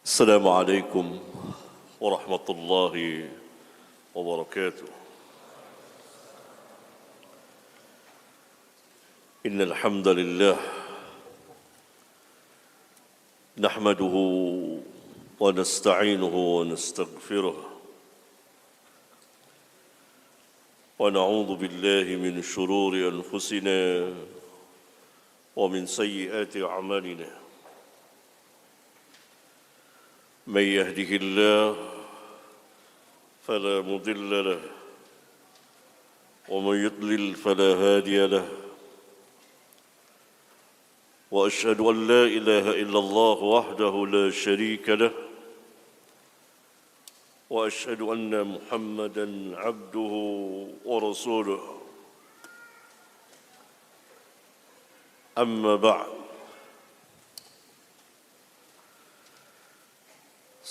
السلام عليكم ورحمة الله وبركاته. إن الحمد لله نحمده ونستعينه ونستغفره ونعوذ بالله من شرور أنفسنا ومن سيئات أعمالنا. من يهده الله فلا مضل له ومن يضلل فلا هادي له، وأشهد أن لا إله إلا الله وحده لا شريك له، وأشهد أن محمدًا عبده ورسوله. أما بعد،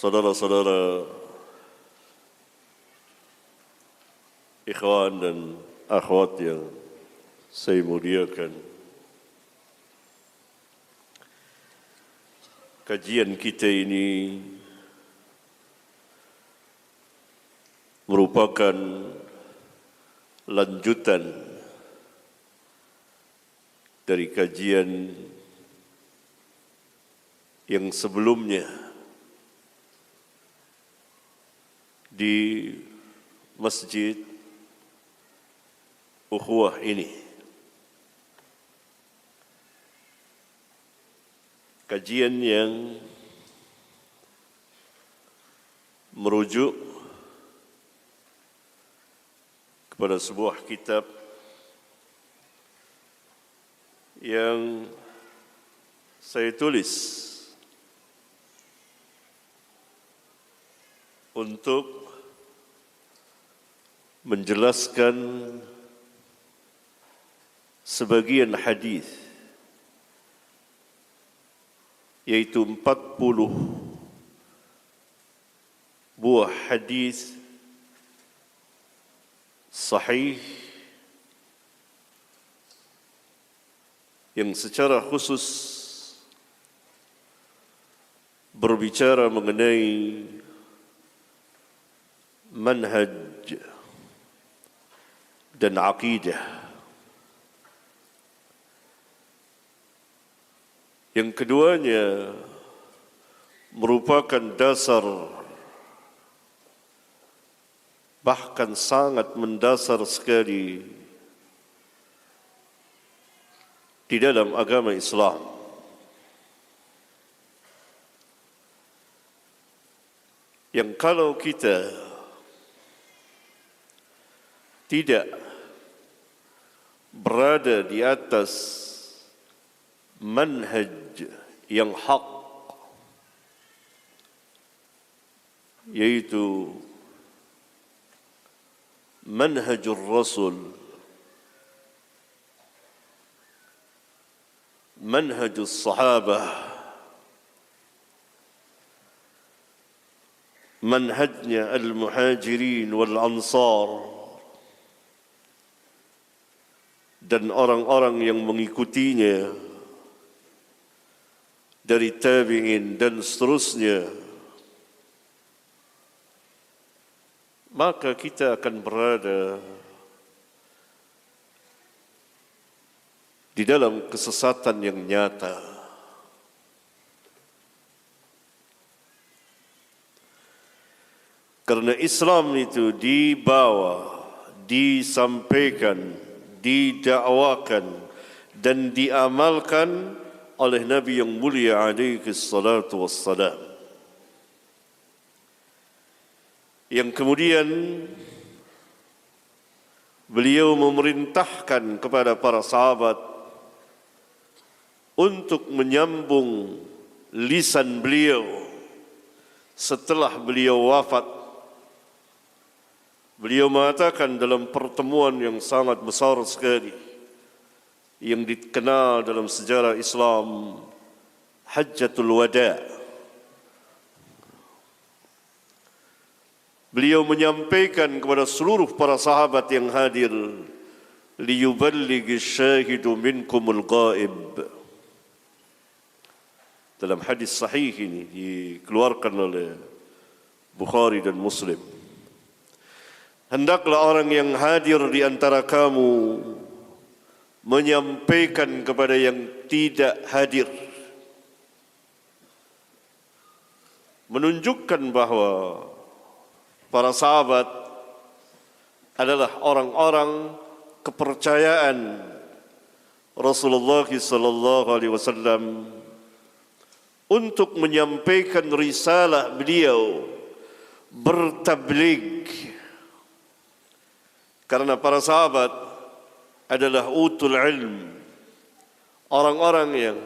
saudara-saudara, ikhwan dan akhwat yang saya muliakan, kajian kita ini merupakan lanjutan dari kajian yang sebelumnya di Masjid Ukhuwah ini. Kajian yang merujuk kepada sebuah kitab yang saya tulis untuk menjelaskan sebagian hadis, yaitu 40 buah hadis sahih yang secara khusus berbicara mengenai manhaj dan akidah. Yang keduanya merupakan dasar, bahkan sangat mendasar sekali di dalam agama Islam. Yang kalau kita tidak berada di atas manhaj yang hak, yaitu manhajul Rasul, manhajul sahabah, manhajnya al-muhajirin wal-ansar dan orang-orang yang mengikutinya dari tabi'in dan seterusnya, maka kita akan berada di dalam kesesatan yang nyata. Karena Islam itu dibawa, disampaikan, didakwakan dan diamalkan oleh Nabi yang mulia alaihi salatu wassalam, yang kemudian beliau memerintahkan kepada para sahabat untuk menyambung lisan beliau setelah beliau wafat. Beliau mengatakan dalam pertemuan yang sangat besar sekali yang dikenal dalam sejarah Islam, Hajjatul Wada'. Beliau menyampaikan kepada seluruh para sahabat yang hadir, liyuballighi syahidu minkumul ghaib. dalam hadis sahih ini dikeluarkan oleh Bukhari dan Muslim. Hendaklah orang yang hadir di antara kamu menyampaikan kepada yang tidak hadir, menunjukkan bahwa para sahabat adalah orang-orang kepercayaan Rasulullah sallallahu alaihi wasallam untuk menyampaikan risalah beliau, bertabligh. Karena para sahabat adalah utul ilm, orang-orang yang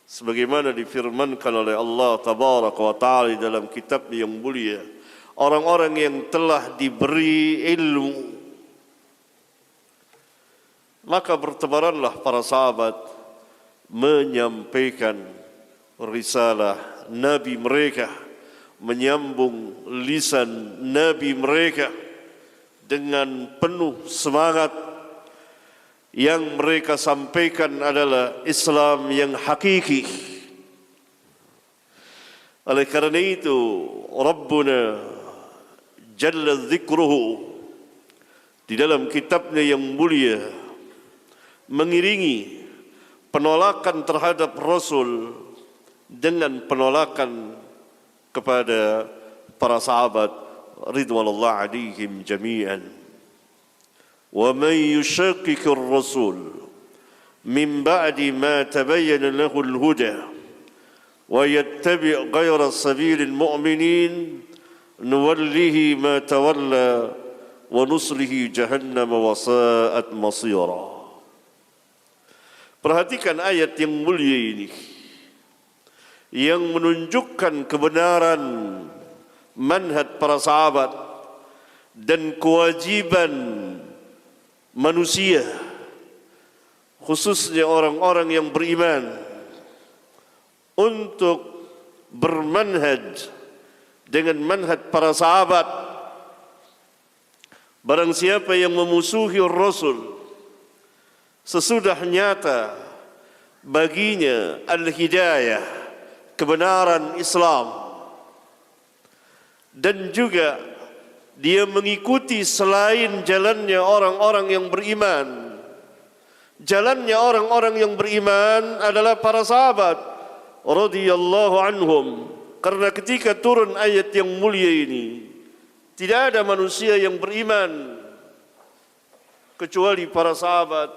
sebagaimana difirmankan oleh Allah tabaraka wa ta'ala dalam kitab yang mulia, orang-orang yang telah diberi ilmu. Maka bertebaranlah para sahabat menyampaikan risalah Nabi mereka, menyambung lisan Nabi mereka dengan penuh semangat. Yang mereka sampaikan adalah Islam yang hakiki. Oleh karena itu Rabbuna Jalla Dzikruhu di dalam kitabnya yang mulia mengiringi penolakan terhadap Rasul dengan penolakan kepada para sahabat ridwanullah alaihim jami'an. Wa man yushaqiqir rasul min ba'di ma tabayyana lahu al-huda wa yattabi' ghayra sabilil mu'minin nuwallihi ma tawalla wa nuslihi jahannam wa sa'at masira. Perhatikan ayat yang mulia ini yang menunjukkan kebenaran manhaj para sahabat dan kewajiban manusia, khususnya orang-orang yang beriman, untuk bermanhaj dengan manhaj para sahabat. Barang siapa yang memusuhi Rasul sesudah nyata baginya al-hidayah, kebenaran Islam, dan juga dia mengikuti selain jalannya orang-orang yang beriman. Jalannya orang-orang yang beriman adalah para sahabat radhiyallahu anhum. Karena ketika turun ayat yang mulia ini, tidak ada manusia yang beriman kecuali para sahabat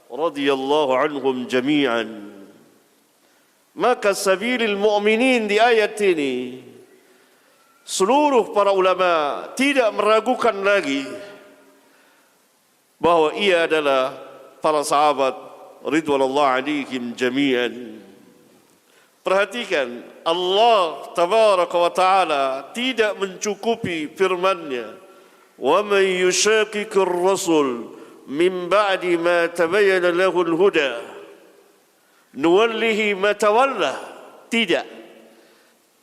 radhiyallahu anhum jami'an. Maka sabilil mu'minin di ayat ini, seluruh para ulama tidak meragukan lagi bahwa ia adalah para sahabat ridwanullah alaihim jami'an. Perhatikan, Allah tabaraka wa ta'ala tidak mencukupi firman-Nya, wa man yushaqiqir rasul min ba'di ma tabayyana lahu al-huda nuwallihi ma tawalla. Tidak.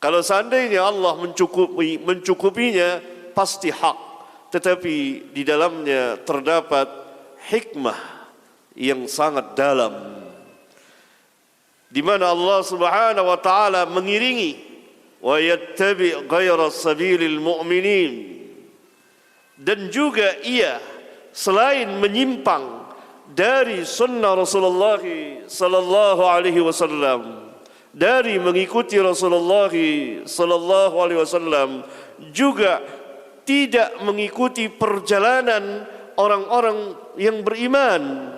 Kalau seandainya Allah mencukupinya, pasti hak. Tetapi di dalamnya terdapat hikmah yang sangat dalam, di mana Allah Subhanahu wa taala mengiringi wa yattabi' ghayra sabilil mu'minin, dan juga ia selain menyimpang dari sunnah Rasulullah sallallahu alaihi wasallam, dari mengikuti Rasulullah sallallahu alaihi wasallam, juga tidak mengikuti perjalanan orang-orang yang beriman.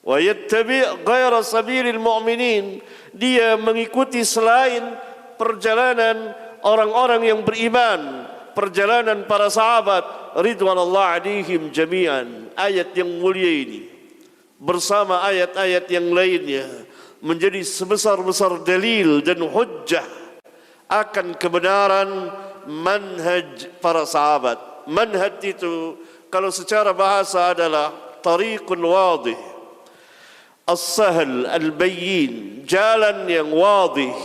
Wa yattabi' ghayra sabilil mu'minin, dia mengikuti selain perjalanan orang-orang yang beriman, perjalanan para sahabat ridwanullah alaihim jami'an. Ayat yang mulia ini bersama ayat-ayat yang lainnya menjadi sebesar-besar dalil dan hujjah akan kebenaran manhaj para sahabat. Manhaj itu kalau secara bahasa adalah tariqun wadih, as-sahl al-bayyin, jalan yang wadih,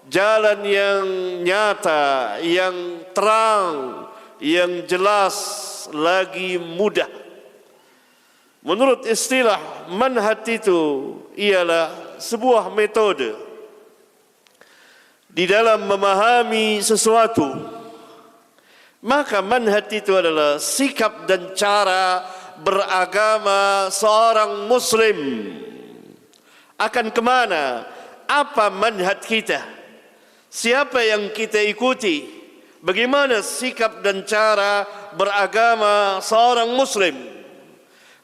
jalan yang nyata, yang terang, yang jelas lagi mudah. Menurut istilah manhaj itu ialah sebuah metode di dalam memahami sesuatu, maka manhaj itu adalah sikap dan cara beragama seorang muslim. Akan kemana? Apa manhaj kita? Siapa yang kita ikuti? Bagaimana sikap dan cara beragama seorang muslim?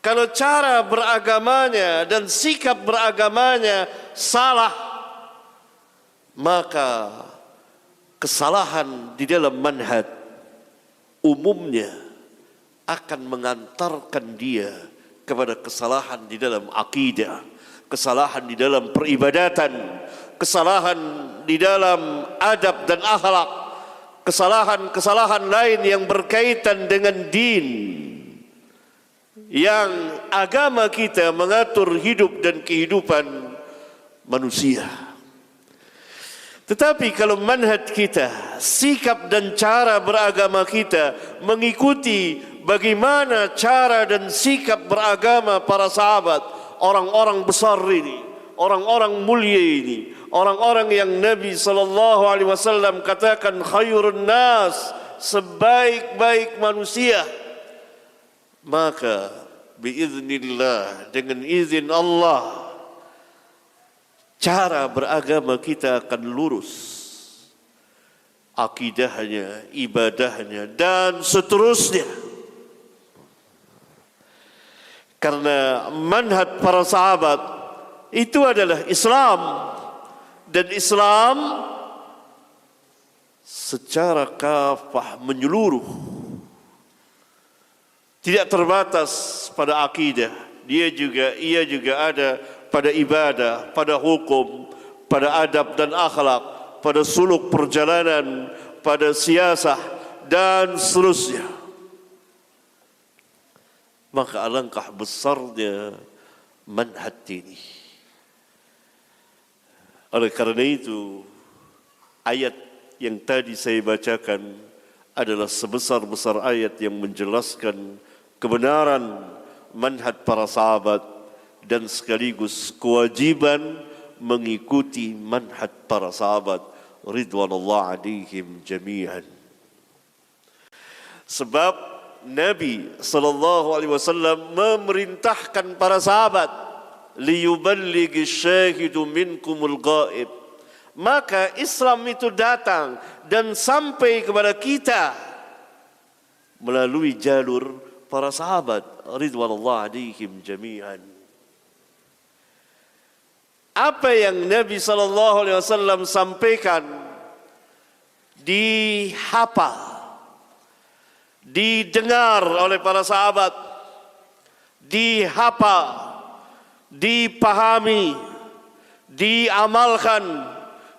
Kalau cara beragamanya dan sikap beragamanya salah, maka kesalahan di dalam manhaj umumnya akan mengantarkan dia kepada kesalahan di dalam akidah, kesalahan di dalam peribadatan, kesalahan di dalam adab dan akhlak, kesalahan-kesalahan lain yang berkaitan dengan din, yang agama kita mengatur hidup dan kehidupan manusia. Tetapi kalau manhaj kita, sikap dan cara beragama kita mengikuti bagaimana cara dan sikap beragama para sahabat, orang-orang besar ini, orang-orang mulia ini, orang-orang yang Nabi SAW katakan khairun nas, sebaik-baik manusia, maka biiznillah, dengan izin Allah, cara beragama kita akan lurus, akidahnya, ibadahnya, dan seterusnya. Karena manhaj para sahabat itu adalah Islam, dan Islam secara kafah menyeluruh, tidak terbatas pada akidah. Ia juga ada pada ibadah, pada hukum, pada adab dan akhlak, pada suluk perjalanan, pada siasah dan seterusnya. Maka alangkah besarnya manhaj ini. Oleh karena itu, ayat yang tadi saya bacakan adalah sebesar-besar ayat yang menjelaskan kebenaran manhaj para sahabat dan sekaligus kewajiban mengikuti manhaj para sahabat ridwanullah alaihim jami'an. Sebab Nabi SAW memerintahkan para sahabat, liyuballighi syahidu minkumul ghaib. Maka Islam itu datang dan sampai kepada kita melalui jalur para sahabat ridwanullah alaihim jami'an. Apa yang Nabi SAW sampaikan dihafal, didengar oleh para sahabat, dihafal, dipahami, diamalkan,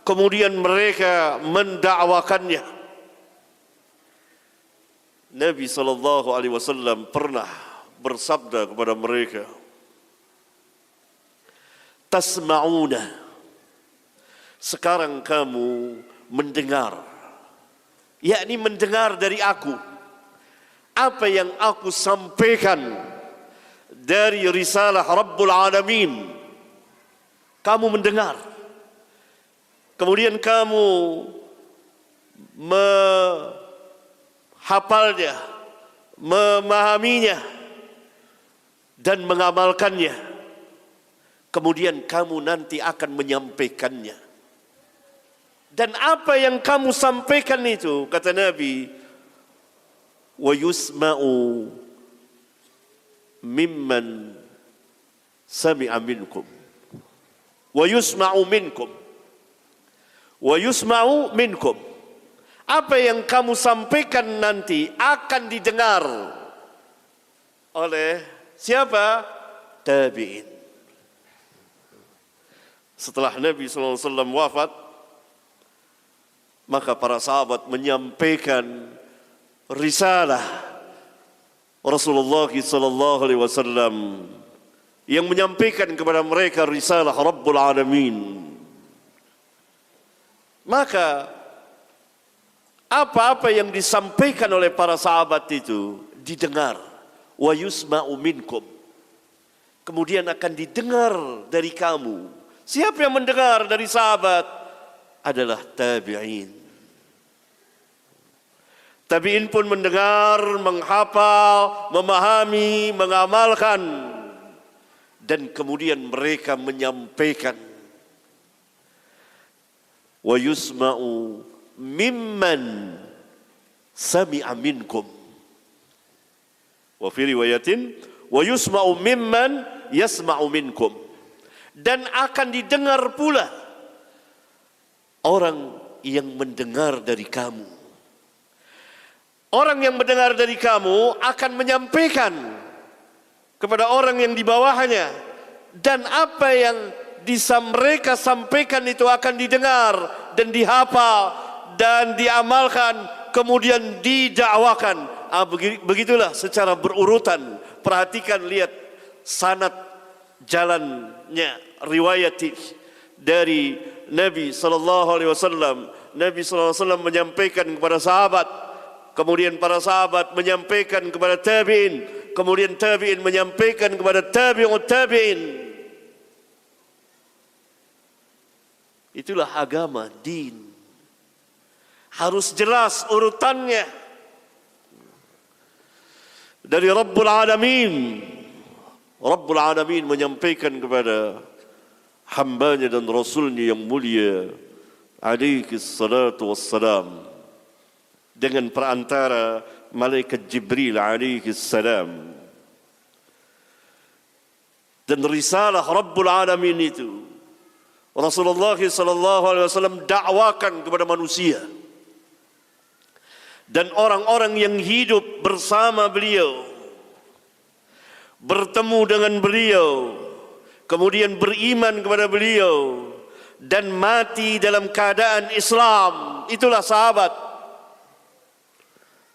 kemudian mereka mendakwakannya. Nabi SAW pernah bersabda kepada mereka, tasma'una, sekarang kamu mendengar, yakni mendengar dari aku apa yang aku sampaikan dari risalah Rabbul Alamin. Kamu mendengar, kemudian kamu menghafalnya, memahaminya, dan mengamalkannya. Kemudian kamu nanti akan menyampaikannya. Dan apa yang kamu sampaikan itu, kata Nabi, wa yusma'u mimman sami'a minkum, wa yusma'u minkum, wa yusma'u minkum. Apa yang kamu sampaikan nanti akan didengar oleh siapa? Tabi'in. Setelah Nabi SAW wafat, maka para sahabat menyampaikan risalah Rasulullah SAW yang menyampaikan kepada mereka risalah Rabbul Alamin. Maka apa-apa yang disampaikan oleh para sahabat itu didengar, wa yusma'u minkum, kemudian akan didengar dari kamu. Siapa yang mendengar dari sahabat? adalah tabi'in. Tabi'in pun mendengar, menghafal, memahami, mengamalkan, dan kemudian mereka menyampaikan. Wa yusma'u mimman sami'a minkum. Wa fi riwayatin wa yusma'u mimman yasma'u minkum. Dan akan didengar pula orang yang mendengar dari kamu. Orang yang mendengar dari kamu akan menyampaikan kepada orang yang di bawahnya, dan apa yang mereka sampaikan itu akan didengar dan dihafal dan diamalkan, kemudian didakwakan. Begitulah secara berurutan. Perhatikan, lihat sanad jalannya riwayat dari Nabi sallallahu alaihi wasallam. Nabi sallallahu alaihi wasallam menyampaikan kepada sahabat, kemudian para sahabat menyampaikan kepada tabi'in, kemudian tabi'in menyampaikan kepada tabi'ut tabi'in. Itulah agama, din. Harus jelas urutannya. Dari Rabbul Alamin. Rabbul Alamin menyampaikan kepada hambanya dan Rasulnya yang mulia alaihi salatu wassalam, dengan perantara malaikat Jibril alaihi salam. Dan risalah Rabbul Alamin itu Rasulullah sallallahu alaihi wasallam dakwakan kepada manusia dan orang-orang yang hidup bersama beliau, bertemu dengan beliau, kemudian beriman kepada beliau dan mati dalam keadaan Islam. Itulah sahabat.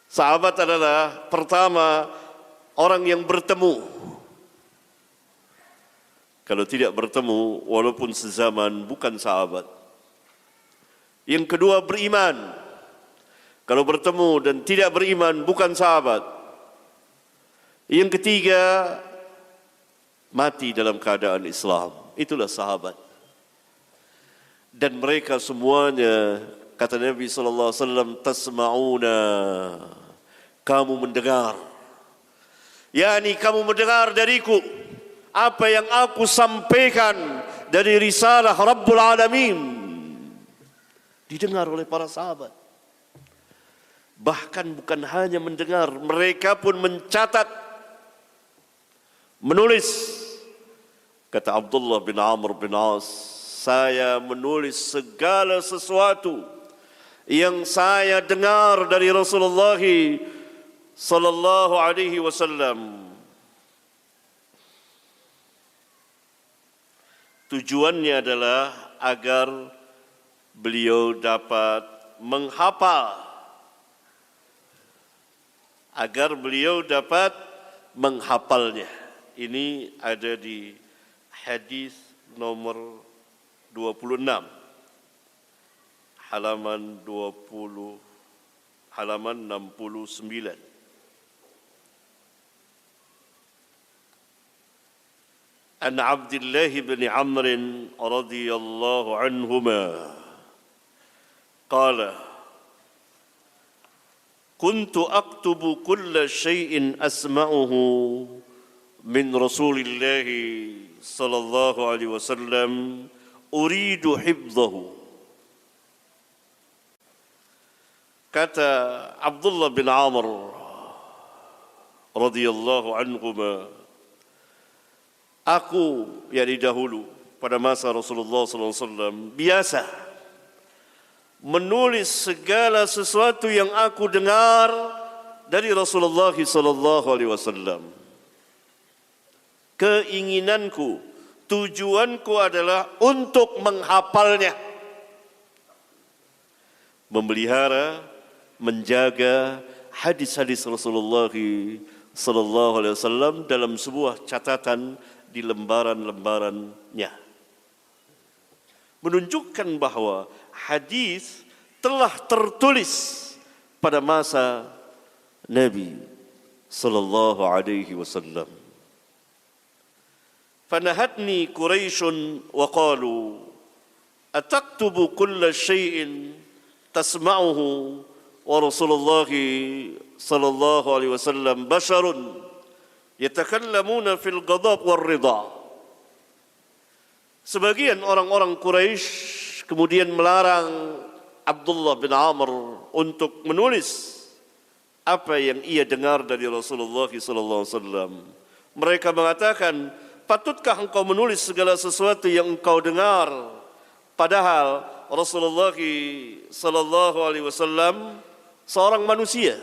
Sahabat adalah pertama orang yang bertemu. Kalau tidak bertemu, walaupun sezaman, bukan sahabat. Yang kedua, beriman. Kalau bertemu dan tidak beriman, bukan sahabat. Yang ketiga, mati dalam keadaan Islam. Itulah sahabat. Dan mereka semuanya, kata Nabi sallallahu alaihi wasallam, tasma'una, kamu mendengar. Yani kamu mendengar dariku apa yang aku sampaikan dari risalah Rabbul Alamin. Didengar oleh para sahabat. Bahkan bukan hanya mendengar, mereka pun mencatat, menulis. Kata Abdullah bin Amr bin As, saya menulis segala sesuatu yang saya dengar dari Rasulullah sallallahu alaihi wasallam. Tujuannya adalah agar beliau dapat menghafal, agar beliau dapat menghafalnya. Ini ada di hadis nomor 26, halaman 69. An Abdullah bin Amr radhiyallahu anhuma qala kuntu aktubu kulla shay'in asma'uhu min Rasulillah sallallahu alaihi wasallam uridu hifdhahu. Kata Abdullah bin Amr radhiyallahu anhuma, aku yakni dahulu pada masa Rasulullah sallallahu alaihi wasallam biasa menulis segala sesuatu yang aku dengar dari Rasulullah sallallahu alaihi wasallam. Keinginanku, tujuanku adalah untuk menghafalnya, memelihara, menjaga hadis-hadis Rasulullah sallallahu alaihi wasallam dalam sebuah catatan di lembaran-lembarannya, menunjukkan bahwa hadis telah tertulis pada masa Nabi sallallahu alaihi wasallam. Fanahatni Quraisyun wa qalu, ataktubu kulla syai'in tasma'uhu wa Rasulullah sallallahu alaihi wasallam basharun yatakallamuna fil ghadab war ridha. Sebagian orang-orang Quraisy kemudian melarang Abdullah bin Amr untuk menulis apa yang ia dengar dari Rasulullah sallallahu alaihi wasallam. Mereka mengatakan, "Patutkah engkau menulis segala sesuatu yang engkau dengar?" Padahal Rasulullah sallallahu alaihi wasallam seorang manusia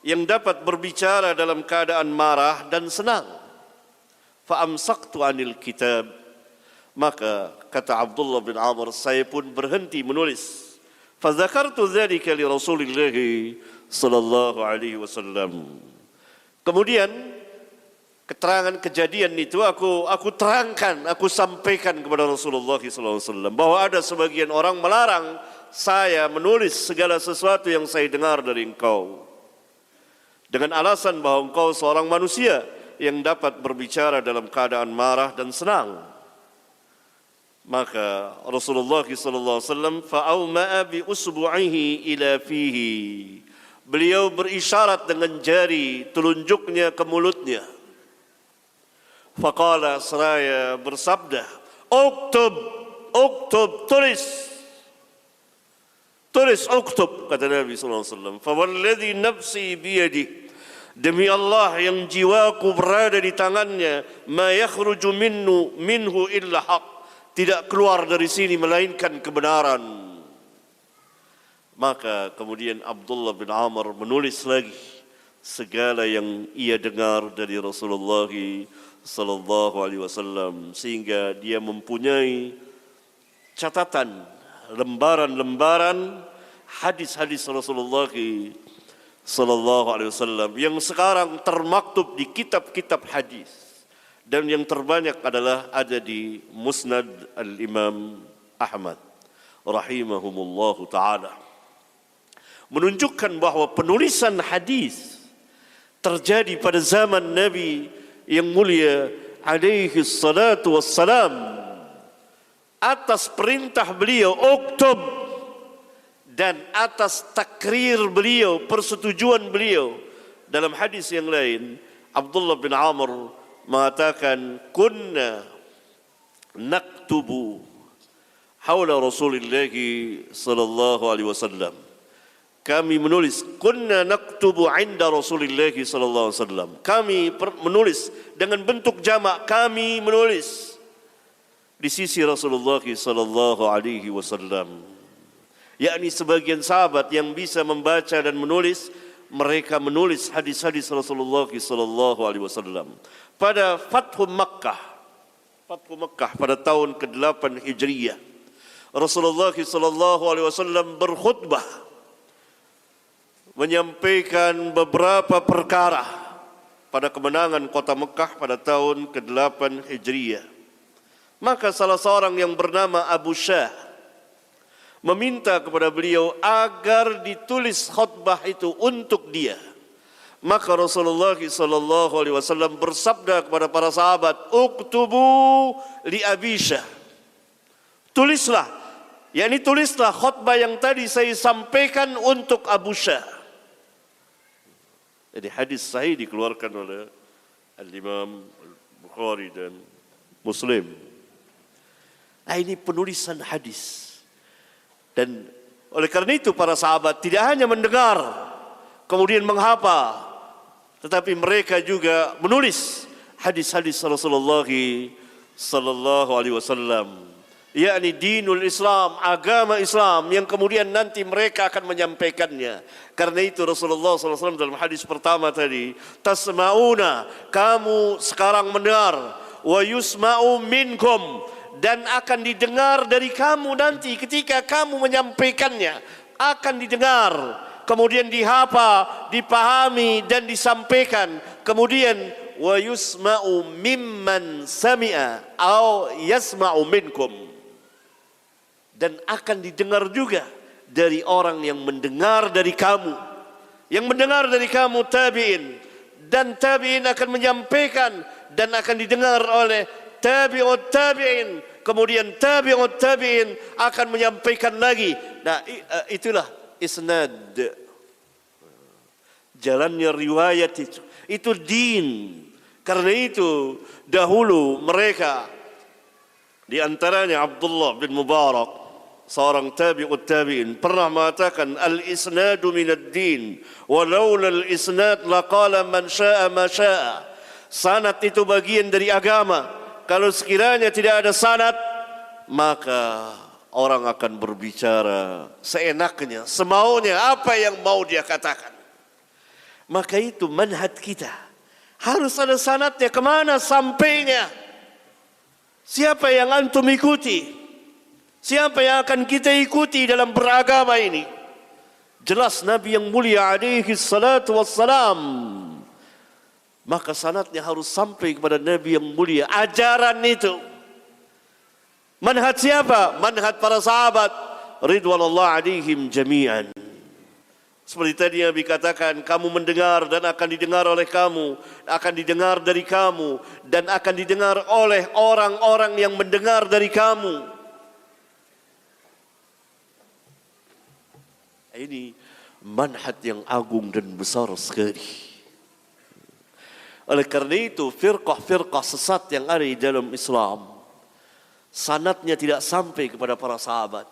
yang dapat berbicara dalam keadaan marah dan senang. Fa amsaktu anil kitab. Maka kata Abdullah bin Amr, saya pun berhenti menulis. Fa dzakartu dzalika li Rasulillah sallallahu alaihi wasallam. Kemudian keterangan kejadian itu aku terangkan, aku sampaikan kepada Rasulullah sallallahu alaihi wasallam bahwa ada sebagian orang melarang saya menulis segala sesuatu yang saya dengar dari engkau dengan alasan bahwa engkau seorang manusia yang dapat berbicara dalam keadaan marah dan senang. Maka Rasulullah sallallahu alaihi wasallam fa'auma'a bi usbu'ihi ila fihi. Beliau berisyarat dengan jari telunjuknya ke mulutnya. Faqala, seraya bersabda, "Uktub, tulis." Tulis, uktub, kata Nabi sallallahu alaihi wasallam. Fa walladhi nafsi biyadihi, demi Allah yang jiwaku berada di tangannya, ma yakhruju minhu illa haq, tidak keluar dari sini melainkan kebenaran. Maka kemudian Abdullah bin Amr menulis lagi segala yang ia dengar dari Rasulullah sallallahu alaihi wasallam, sehingga dia mempunyai catatan lembaran-lembaran hadis-hadis Rasulullah sallallahu alaihi wasallam yang sekarang termaktub di kitab-kitab hadis, dan yang terbanyak adalah ada di Musnad al-Imam Ahmad rahimahumullahu taala, menunjukkan bahwa penulisan hadis terjadi pada zaman Nabi yang mulia alaihi salatu wassalam atas perintah beliau, uktub, dan atas takrir beliau, persetujuan beliau. Dalam hadis yang lain, Abdullah bin Amr mengatakan, kunna naktubu haula Rasulillah sallallahu alaihi wasallam. Kami menulis, kunna naktubu inda Rasulillah sallallahu alaihi wasallam. Kami menulis dengan bentuk jamak, kami menulis di sisi Rasulullah sallallahu alaihi wasallam. Yakni sebagian sahabat yang bisa membaca dan menulis, mereka menulis hadis-hadis Rasulullah sallallahu alaihi wasallam. Pada Fathu Makkah pada tahun ke-8 Hijriyah, Rasulullah sallallahu alaihi wasallam berkhutbah menyampaikan beberapa perkara pada kemenangan kota Mekah pada tahun ke-8 Hijriyah. Maka salah seorang yang bernama Abu Syah meminta kepada beliau agar ditulis khutbah itu untuk dia. Maka Rasulullah sallallahu alaihi wasallam bersabda kepada para sahabat, "Uktubu li Abi Syah." Tulislah, yakni tulislah khutbah yang tadi saya sampaikan untuk Abu Syah. Jadi hadis sahih dikeluarkan oleh Al-Imam Bukhari dan Muslim. Nah, ini penulisan hadis. Dan oleh karena itu para sahabat tidak hanya mendengar kemudian menghafal, tetapi mereka juga menulis hadis-hadis Rasulullah sallallahu alaihi wasallam, yakni dinul Islam, agama Islam yang kemudian nanti mereka akan menyampaikannya. Karena itu Rasulullah sallallahu alaihi wasallam dalam hadis pertama tadi, tasma'una, kamu sekarang mendengar, wa yusma'u minkum, dan akan didengar dari kamu nanti ketika kamu menyampaikannya, akan didengar, kemudian dihafal, dipahami dan disampaikan. Kemudian wa yusma'u mimman sami'a au yasma'u minkum, dan akan didengar juga dari orang yang mendengar dari kamu. Yang mendengar dari kamu tabi'in, dan tabi'in akan menyampaikan dan akan didengar oleh tabi'ut tabi'in kemudian tabi'ut tabi'in akan menyampaikan lagi. Nah, itulah isnad. Jalannya riwayat itu din. Karena itu dahulu mereka, di antaranya Abdullah bin Mubarak, seorang tabi'ut tabi'in, pernah mengatakan al-isnadu minad din walaula al-isnad laqala man syaa ma syaa. Sanad itu bagian dari agama. Kalau sekiranya tidak ada sanad, maka orang akan berbicara seenaknya, semaunya, apa yang mau dia katakan. Maka itu manhaj kita. Harus ada sanadnya, kemana sampainya. Siapa yang antum ikuti? Siapa yang akan kita ikuti dalam beragama ini? Jelas Nabi yang mulia alaihi salatu wassalam. Maka sanadnya harus sampai kepada Nabi yang mulia. Ajaran itu. Manhaj siapa? Manhaj para sahabat. Ridwanullah alaihim jami'an. Seperti tadi yang dikatakan, kamu mendengar dan akan didengar oleh kamu, akan didengar dari kamu, dan akan didengar oleh orang-orang yang mendengar dari kamu. Ini manhaj yang agung dan besar sekali. Oleh karena itu, firqah-firqah sesat yang ada di dalam Islam, sanadnya tidak sampai kepada para sahabat.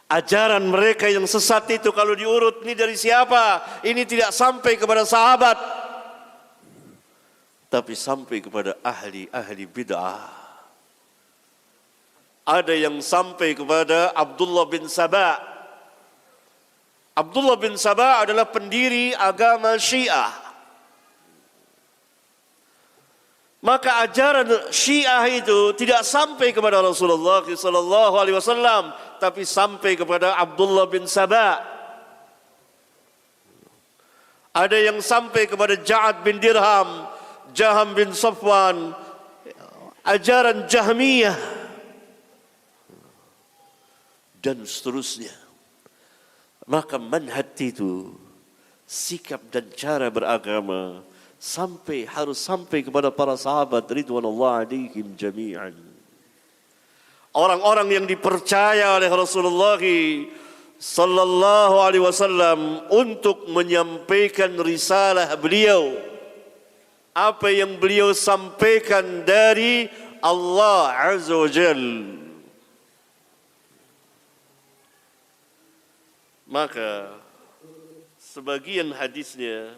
Ajaran mereka yang sesat itu kalau diurut, ini dari siapa? Ini tidak sampai kepada sahabat, tapi sampai kepada ahli bid'ah. Ada yang sampai kepada Abdullah bin Sabah. Abdullah bin Sabah adalah pendiri agama Syiah. Maka ajaran Syiah itu tidak sampai kepada Rasulullah SAW, tapi sampai kepada Abdullah bin Sabah. Ada yang sampai kepada Ja'ad bin Dirham, Jaham bin Safwan, ajaran Jahmiyah, dan seterusnya. Maka manhaj itu, sikap dan cara beragama, harus sampai kepada para sahabat ridwanullah alaihim jami'an. Orang-orang yang dipercaya oleh Rasulullah sallallahu alaihi wasallam untuk menyampaikan risalah beliau, apa yang beliau sampaikan dari Allah azza wajalla. Maka sebagian hadisnya,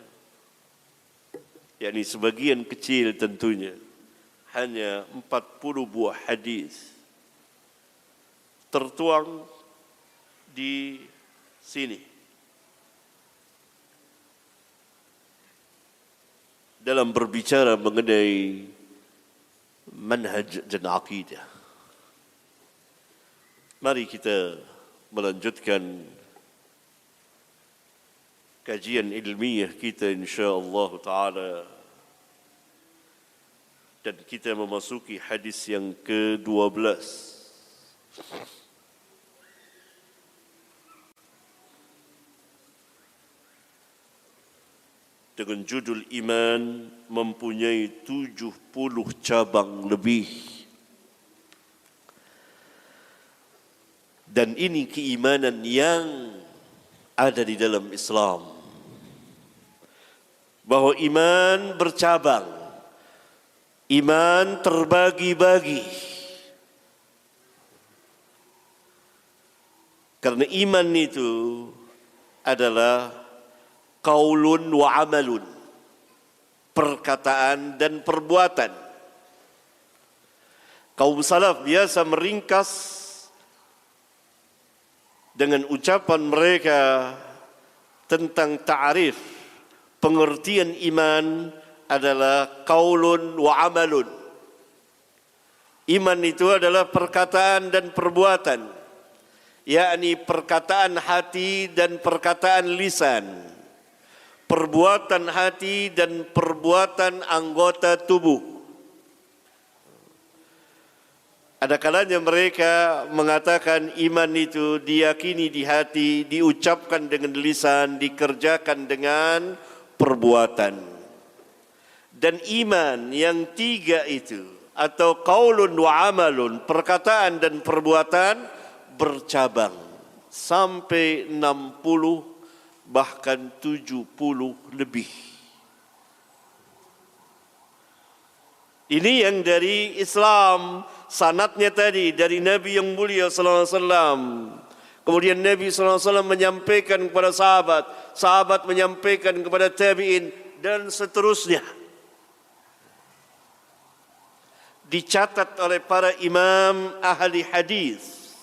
yakni sebagian kecil tentunya, hanya 40 buah hadis tertuang di sini dalam berbicara mengenai manhaj dan akidah. Mari kita melanjutkan kajian ilmiah kita insyaallah taala, dan kita memasuki hadis yang ke-12. Dengan judul iman mempunyai 70 cabang lebih. Dan ini keimanan yang ada di dalam Islam. Bahwa iman bercabang. Iman terbagi-bagi. Karena iman itu adalah qaulun wa amalun, perkataan dan perbuatan. Kaum salaf biasa meringkas dengan ucapan mereka tentang ta'rif, pengertian iman adalah qaulun wa amalun. Iman itu adalah perkataan dan perbuatan, yakni perkataan hati dan perkataan lisan, perbuatan hati dan perbuatan anggota tubuh. Ada kalanya mereka mengatakan iman itu diyakini di hati, diucapkan dengan lisan, dikerjakan dengan perbuatan. Dan iman yang tiga itu atau qaulun wa amalun, perkataan dan perbuatan bercabang sampai 60 bahkan 70 lebih. Ini yang dari Islam, sanadnya tadi dari Nabi yang mulia sallallahu alaihi wasallam. Kemudian Nabi sallallahu alaihi wasallam menyampaikan kepada sahabat, sahabat menyampaikan kepada tabi'in dan seterusnya. Dicatat oleh para imam ahli hadis.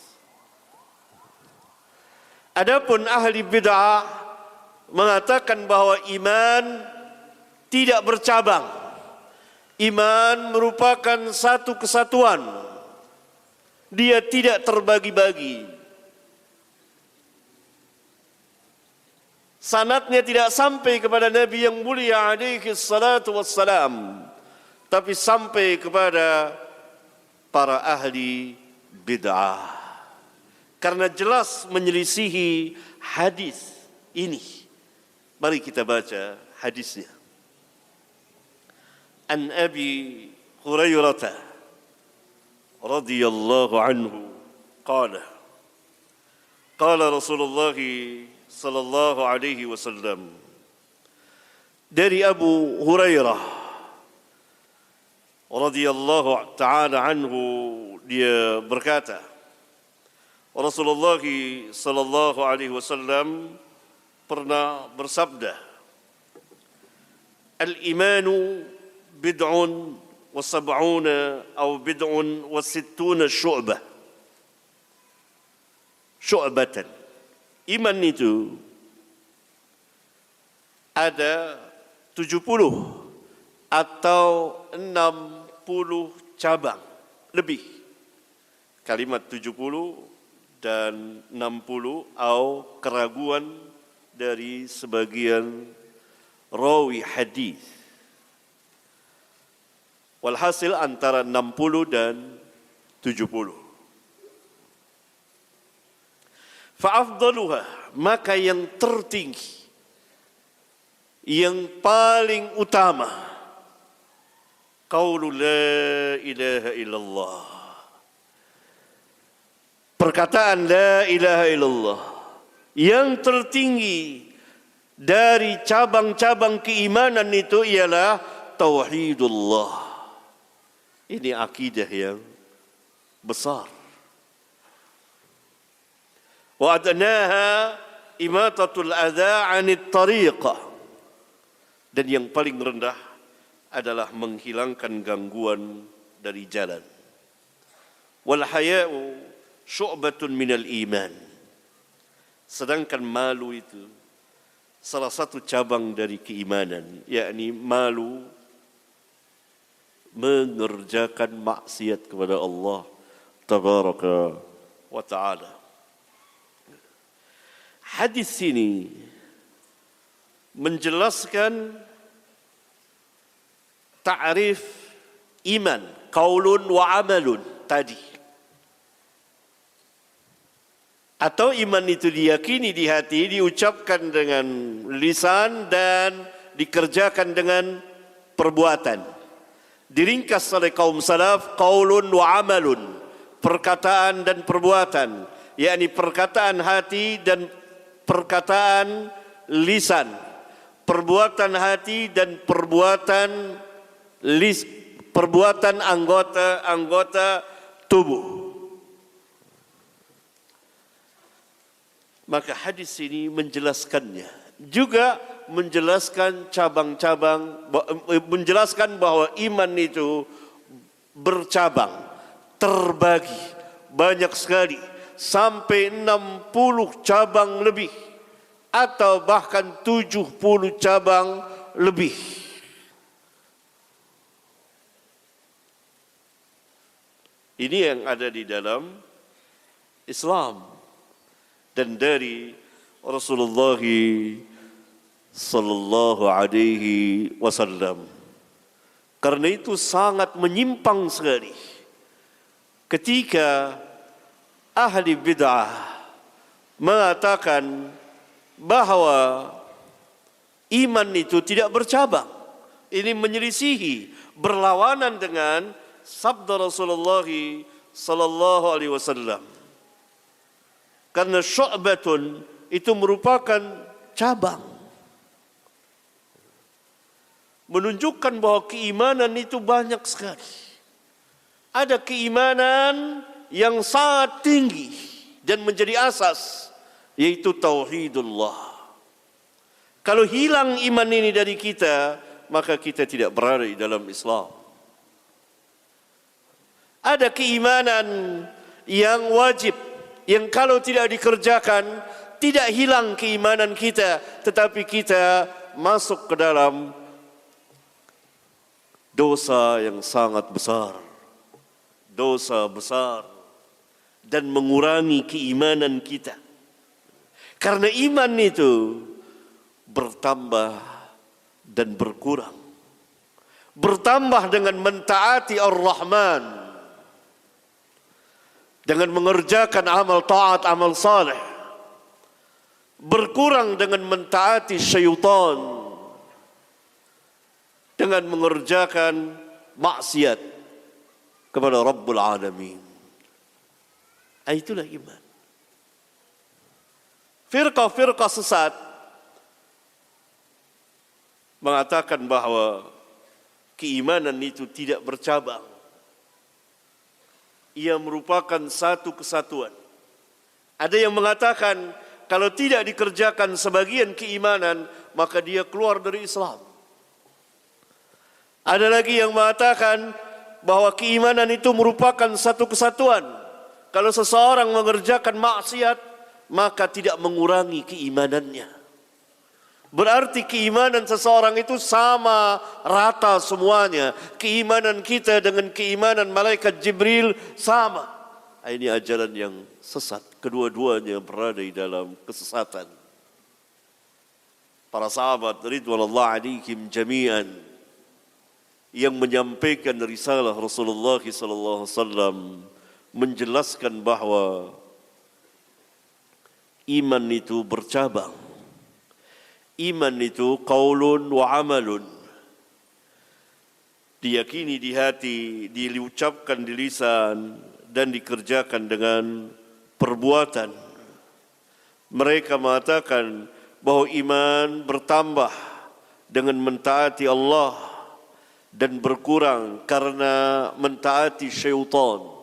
Adapun ahli bid'ah mengatakan bahwa iman tidak bercabang. Iman merupakan satu kesatuan. Dia tidak terbagi-bagi. Sanadnya tidak sampai kepada Nabi yang mulia alaihi salatu wassalam, tapi sampai kepada para ahli bid'ah. Karena jelas menyelisihi hadis ini. Mari kita baca hadisnya. An Abi Hurairah radhiyallahu anhu qala qala Rasulullah sallallahu alaihi wasallam, dari Abu Hurairah radhiyallahu taala anhu, dia berkata, Rasulullah sallallahu alaihi wasallam pernah bersabda, al-imanu bid'un wa sab'una atau bid'un wa sittuna syu'bah. Syu'batan. Iman itu ada 70 atau 60 cabang lebih. Kalimat 70 dan 60 atau keraguan dari sebagian rawi hadis. Walhasil antara 60 dan 70. Fa'afdaluha, maka yang tertinggi, yang paling utama, qaulu la ilaha illallah. Perkataan la ilaha illallah yang tertinggi dari cabang-cabang keimanan itu ialah tauhidullah. Ini akidah yang besar. Wa adnaha imatatul adza 'anit tariqah. Dan yang paling rendah adalah menghilangkan gangguan dari jalan. Wal haya'u syu'batun minal iman. Sedangkan malu itu salah satu cabang dari keimanan, yakni malu mengerjakan maksiat kepada Allah tabaraka wa ta'ala. Hadis ini menjelaskan ta'rif iman, qaulun wa amalun tadi. Atau iman itu diyakini di hati, diucapkan dengan lisan dan dikerjakan dengan perbuatan. Diringkas oleh kaum salaf, qaulun wa amalun, perkataan dan perbuatan, yakni perkataan hati dan perkataan lisan, perbuatan hati dan perbuatan anggota tubuh. Maka hadis ini menjelaskannya, juga menjelaskan cabang-cabang, menjelaskan bahwa iman itu bercabang, terbagi banyak sekali, sampai 60 cabang lebih atau bahkan 70 cabang lebih. Ini yang ada di dalam Islam dan dari Rasulullah sallallahu alaihi wasallam. Karena itu sangat menyimpang sekali ketika ahli bid'ah mengatakan bahwa iman itu tidak bercabang. Ini menyelisihi, berlawanan dengan sabda Rasulullah sallallahu alaihi wasallam. Karena syu'batun itu merupakan cabang. Menunjukkan bahwa keimanan itu banyak sekali. Ada keimanan yang sangat tinggi dan menjadi asas, yaitu tauhidullah. Kalau hilang iman ini dari kita, maka kita tidak berada di dalam Islam. Ada keimanan yang wajib, yang kalau tidak dikerjakan, tidak hilang keimanan kita, tetapi kita masuk ke dalam dosa yang sangat besar. Dosa besar. Dan mengurangi keimanan kita. Karena iman itu bertambah dan berkurang. Bertambah dengan mentaati Ar-Rahman. Dengan mengerjakan amal taat, amal saleh. Berkurang dengan mentaati syaitan. Dengan mengerjakan maksiat kepada Rabbul Alamin. Itulah iman. Firqah-firqah sesat mengatakan bahwa keimanan itu tidak bercabang. Ia merupakan satu kesatuan. Ada yang mengatakan kalau tidak dikerjakan sebagian keimanan, maka dia keluar dari Islam. Ada lagi yang mengatakan bahwa keimanan itu merupakan satu kesatuan. Kalau seseorang mengerjakan maksiat, maka tidak mengurangi keimanannya. Berarti keimanan seseorang itu sama rata semuanya. Keimanan kita dengan keimanan malaikat Jibril sama. Ini ajaran yang sesat. Kedua-duanya berada di dalam kesesatan. Para sahabat ridwanullah alaihim jami'an yang menyampaikan risalah Rasulullah sallallahu alaihi wasallam menjelaskan bahwa iman itu bercabang. Iman itu qaulun wa amalun. Diyakini di hati, diucapkan di lisan dan dikerjakan dengan perbuatan. Mereka mengatakan bahwa iman bertambah dengan mentaati Allah dan berkurang karena mentaati syaitan.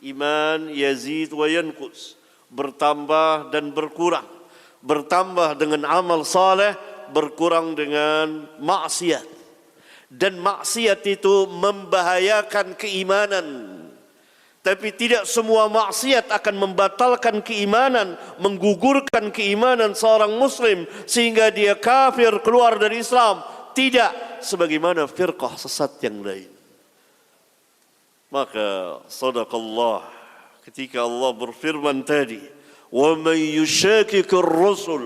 Iman yazid wa yanqus, bertambah dan berkurang. Bertambah dengan amal saleh, berkurang dengan maksiat. Dan maksiat itu membahayakan keimanan. Tapi tidak semua maksiat akan membatalkan keimanan, menggugurkan keimanan seorang muslim sehingga dia kafir keluar dari Islam. Tidak, sebagaimana firqah sesat yang lain. Maka sadaqallah ketika Allah berfirman tadi, وَمَنْ يُشَاكِكُ الرُّسُلُ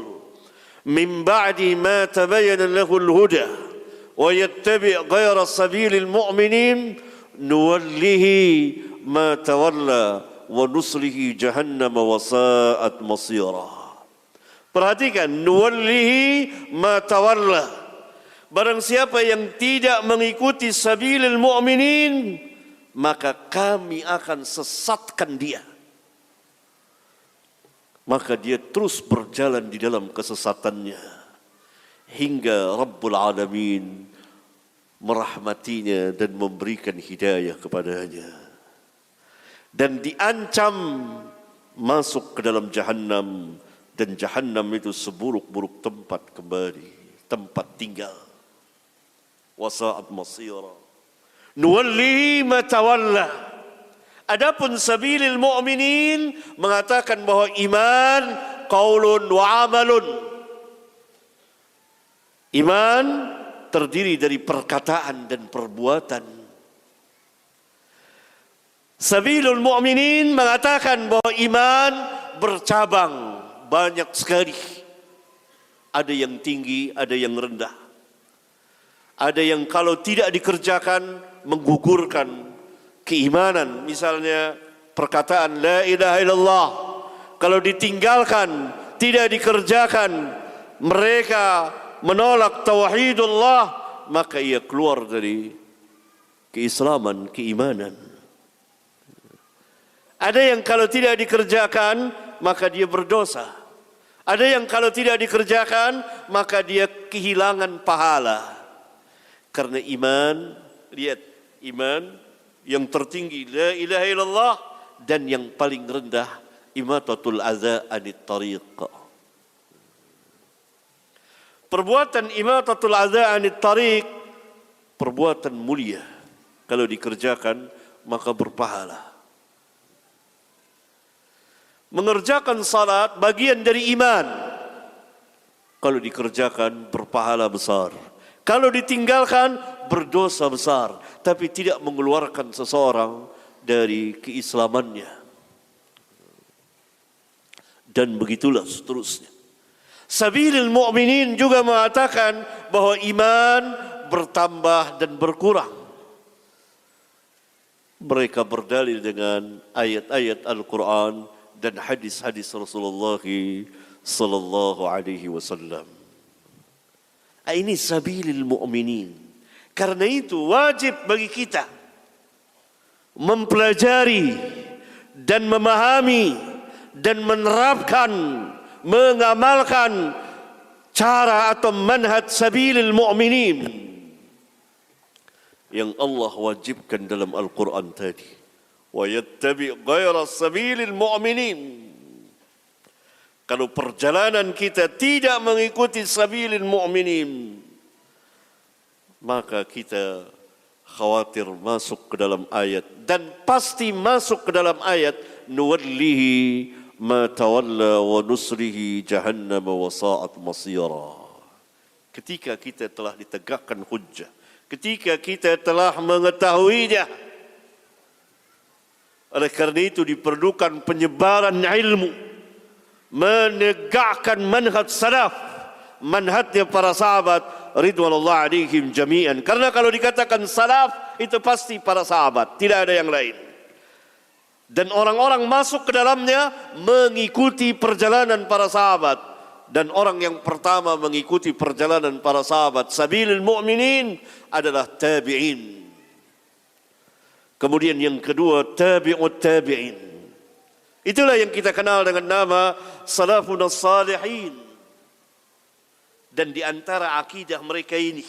مِنْ بَعْدِ مَا تَبَيَّنَ لَهُ الْهُدَى وَيَتَّبِعْ غَيْرَ سَبِيلِ الْمُؤْمِنِينَ نُوَلِّهِ مَا تَوَلَّى وَنُصْلِهِ جَهَنَّمَ وَسَاءَتْ مَصِيرًا. Perhatikan, nuwallihi ma tawalla. Barang siapa yang tidak mengikuti sabilil mu'minin, maka kami akan sesatkan dia. Maka dia terus berjalan di dalam kesesatannya hingga Rabbul Alamin merahmatinya dan memberikan hidayah kepadanya, dan diancam masuk ke dalam Jahannam, dan Jahannam itu seburuk-buruk tempat kembali, tempat tinggal. Wasa'at masira. Nuwallihi ma tawalla. Adapun sabilil mu'minin mengatakan bahwa iman qaulun wa amalun. Iman terdiri dari perkataan dan perbuatan. Sabilul mu'minin mengatakan bahwa iman bercabang, banyak sekali. Ada yang tinggi, ada yang rendah. Ada yang kalau tidak dikerjakan menggugurkan keimanan, misalnya perkataan la ilaha illallah, kalau ditinggalkan, tidak dikerjakan, mereka menolak tauhidullah, maka ia keluar dari keislaman, keimanan. Ada yang kalau tidak dikerjakan, maka dia berdosa. Ada yang kalau tidak dikerjakan, maka dia kehilangan pahala. Karena iman, lihat, iman yang tertinggi, la ilaha illallah, dan yang paling rendah, imatatul adza anit tariq. Perbuatan imatatul adza anit tariq, perbuatan mulia. Kalau dikerjakan, maka berpahala. Mengerjakan salat bagian dari iman. Kalau dikerjakan berpahala besar. Kalau ditinggalkan berdosa besar. Tapi tidak mengeluarkan seseorang dari keislamannya. Dan begitulah seterusnya. Sabilil mu'minin juga mengatakan bahwa iman bertambah dan berkurang. Mereka berdalil dengan ayat-ayat Al-Quran dan hadis-hadis Rasulullah sallallahu alaihi wasallam. Ini sabilil mu'minin. Karena itu wajib bagi kita mempelajari dan memahami dan menerapkan, mengamalkan cara atau manhaj sabilil mu'minin yang Allah wajibkan dalam Al-Quran tadi. وَيَتَّبِعْ غَيْرَ سَبِيلِ الْمُؤْمِنِينَ. Kalau perjalanan kita tidak mengikuti sabilil mu'minin, maka kita khawatir masuk ke dalam ayat, dan pasti masuk ke dalam ayat, nuwallihi ma tawalla wa nusrihi jahannam wa sa'at masira. Ketika kita telah ditegakkan hujjah, ketika kita telah mengetahuinya, oleh karena itu diperlukan penyebaran ilmu, menegakkan manhaj salaf, manhajnya para sahabat ridwanullah alaihim jami'an. Karena kalau dikatakan salaf itu pasti para sahabat, tidak ada yang lain. Dan orang-orang masuk ke dalamnya mengikuti perjalanan para sahabat. Dan orang yang pertama mengikuti perjalanan para sahabat sabilil mu'minin adalah tabi'in. Kemudian yang kedua, tabi'ut tabi'in. Itulah yang kita kenal dengan nama salafun as-salihin. Dan di antara akidah mereka ini,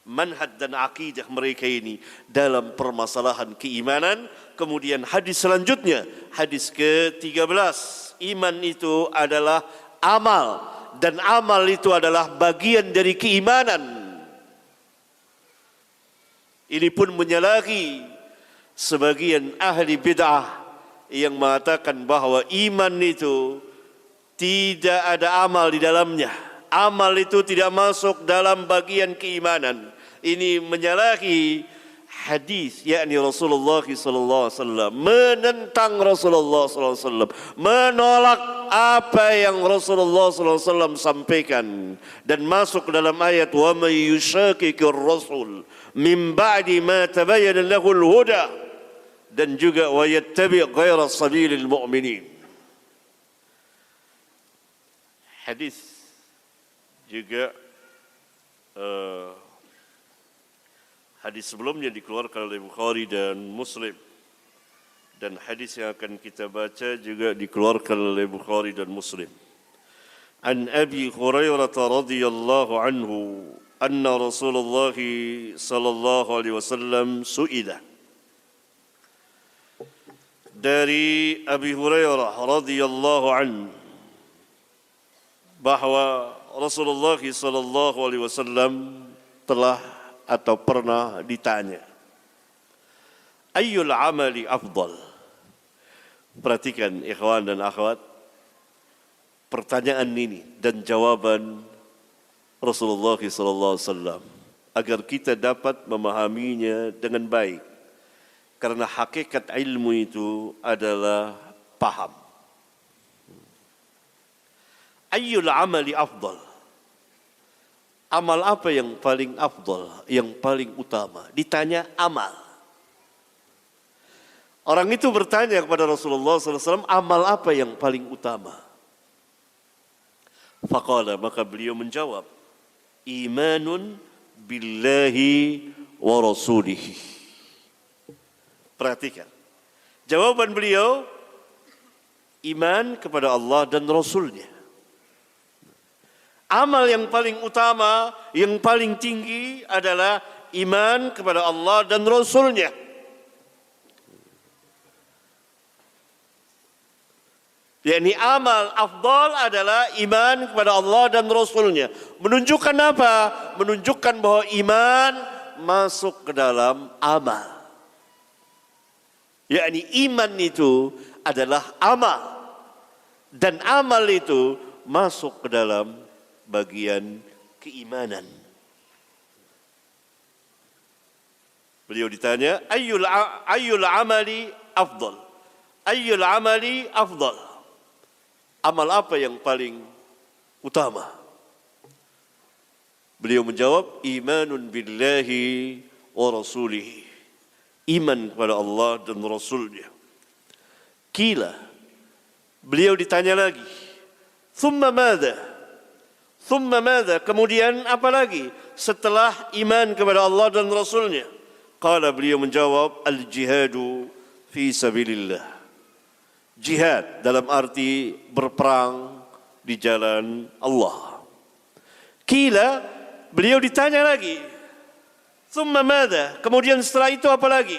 manhaj dan akidah mereka ini dalam permasalahan keimanan. Kemudian hadis selanjutnya, hadis ke-13. Iman itu adalah amal. Dan amal itu adalah bagian dari keimanan. Ini pun menyalahi sebagian ahli bid'ah yang mengatakan bahwa iman itu tidak ada amal di dalamnya. Amal itu tidak masuk dalam bagian keimanan. Ini menyalahi hadis, yakni Rasulullah SAW, menentang Rasulullah SAW, menolak apa yang Rasulullah SAW sampaikan, dan masuk dalam ayat wa may yushaqiqir rasul min ba'di ma tabayyana lahul huda, dan juga wa yattabi' ghaira sabilil mu'minin. Hadis juga hadis sebelumnya dikeluarkan oleh Bukhari dan Muslim, dan hadis yang akan kita baca juga dikeluarkan oleh Bukhari dan Muslim. An Abi Hurairah radhiyallahu anhu anna Rasulullah sallallahu alaihi wasallam su'ila. Dari Abi Hurairah radhiyallahu anhu bahwa Rasulullah sallallahu alaihi wasallam telah atau pernah ditanya, ayyul amali afdal. Perhatikan ikhwan dan akhwat, pertanyaan ini dan jawaban Rasulullah sallallahu alaihi wasallam agar kita dapat memahaminya dengan baik. Karena hakikat ilmu itu adalah paham. Ayyul amali afdal. Amal apa yang paling afdal, yang paling utama? Ditanya amal. Orang itu bertanya kepada Rasulullah SAW, amal apa yang paling utama? Faqala, maka beliau menjawab, imanun billahi wa rasulihi. Perhatikan. Jawaban beliau, iman kepada Allah dan Rasulnya. Amal yang paling utama, yang paling tinggi adalah iman kepada Allah dan Rasulnya. yakni amal afdal adalah iman kepada Allah dan Rasulnya. Menunjukkan apa? Menunjukkan bahwa iman masuk ke dalam amal. Yakni iman itu adalah amal. Dan amal itu masuk ke dalam bagian keimanan. Beliau ditanya, ayyul amali afdal? Ayyul amali afdal? Amal apa yang paling utama? Beliau menjawab, imanun billahi wa rasulihi. Iman kepada Allah dan Rasulnya. Kila. Beliau ditanya lagi, thumma madha? Thumma madha? Kemudian apa lagi? Setelah iman kepada Allah dan Rasulnya. Qala, beliau menjawab, al-jihadu fi sabilillah. Jihad dalam arti berperang di jalan Allah. Kila, beliau ditanya lagi, thumma madha? Kemudian setelah itu apa lagi?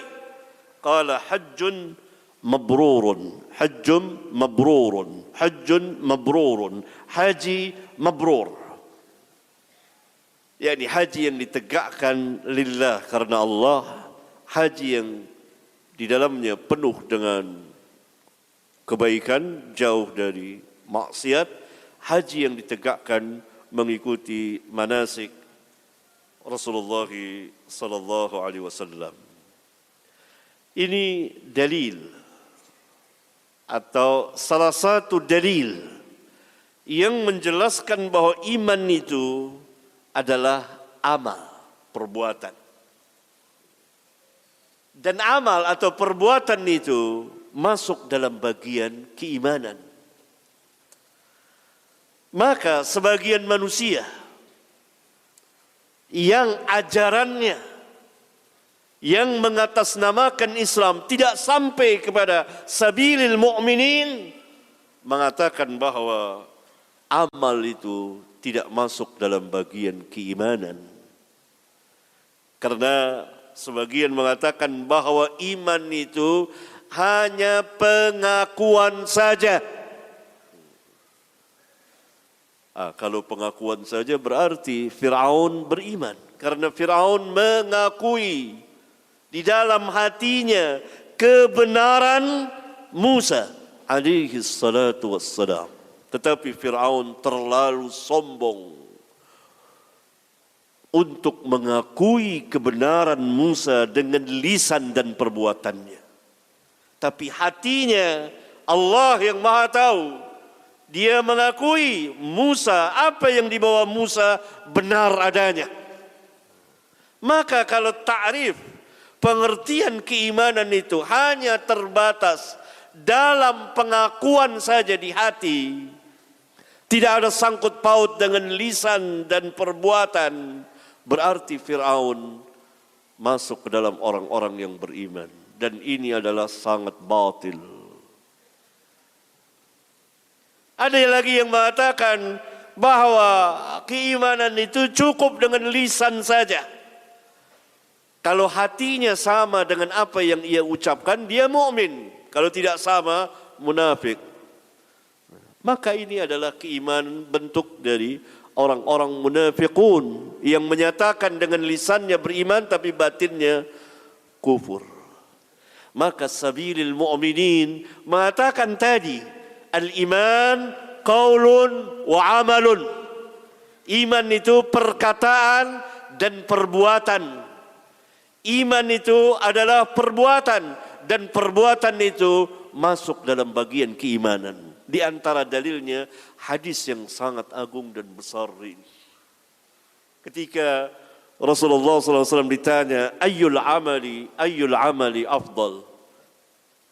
Qala hajjun mabrurun, hajjun mabrurun, hajjun mabrurun, haji mabrur. yakni haji yang ditegakkan lillah karena Allah, haji yang di dalamnya penuh dengan kebaikan, jauh dari maksiat, haji yang ditegakkan mengikuti manasik Rasulullah sallallahu alaihi wasallam. Ini dalil atau salah satu dalil yang menjelaskan bahwa iman itu adalah amal, perbuatan. Dan amal atau perbuatan itu masuk dalam bagian keimanan. Maka sebagian manusia yang ajarannya, yang mengatasnamakan Islam tidak sampai kepada sabilil mu'minin, mengatakan bahwa amal itu tidak masuk dalam bagian keimanan. Karena sebagian mengatakan bahwa iman itu hanya pengakuan saja. Kalau pengakuan saja berarti Fir'aun beriman. Karena Fir'aun mengakui di dalam hatinya kebenaran Musa alaihi salatu wassalam. Tetapi Fir'aun terlalu sombong untuk mengakui kebenaran Musa dengan lisan dan perbuatannya. Tapi hatinya Allah yang Maha Tahu. Dia mengakui Musa, apa yang dibawa Musa benar adanya. Maka kalau ta'rif, pengertian keimanan itu hanya terbatas dalam pengakuan saja di hati, tidak ada sangkut paut dengan lisan dan perbuatan, berarti Fir'aun masuk ke dalam orang-orang yang beriman. Dan ini adalah sangat batil. Ada lagi yang mengatakan bahwa keimanan itu cukup dengan lisan saja. Kalau hatinya sama dengan apa yang ia ucapkan, dia mukmin. Kalau tidak sama, munafik. Maka ini adalah keimanan bentuk dari orang-orang munafikun yang menyatakan dengan lisannya beriman tapi batinnya kufur. Maka sabilil mu'minin mengatakan tadi, al-iman qaulun wa amalun. Iman itu perkataan dan perbuatan. Iman itu adalah perbuatan dan perbuatan itu masuk dalam bagian keimanan. Di antara dalilnya hadis yang sangat agung dan besar ini. Ketika Rasulullah SAW ditanya, ayyul amali afdal?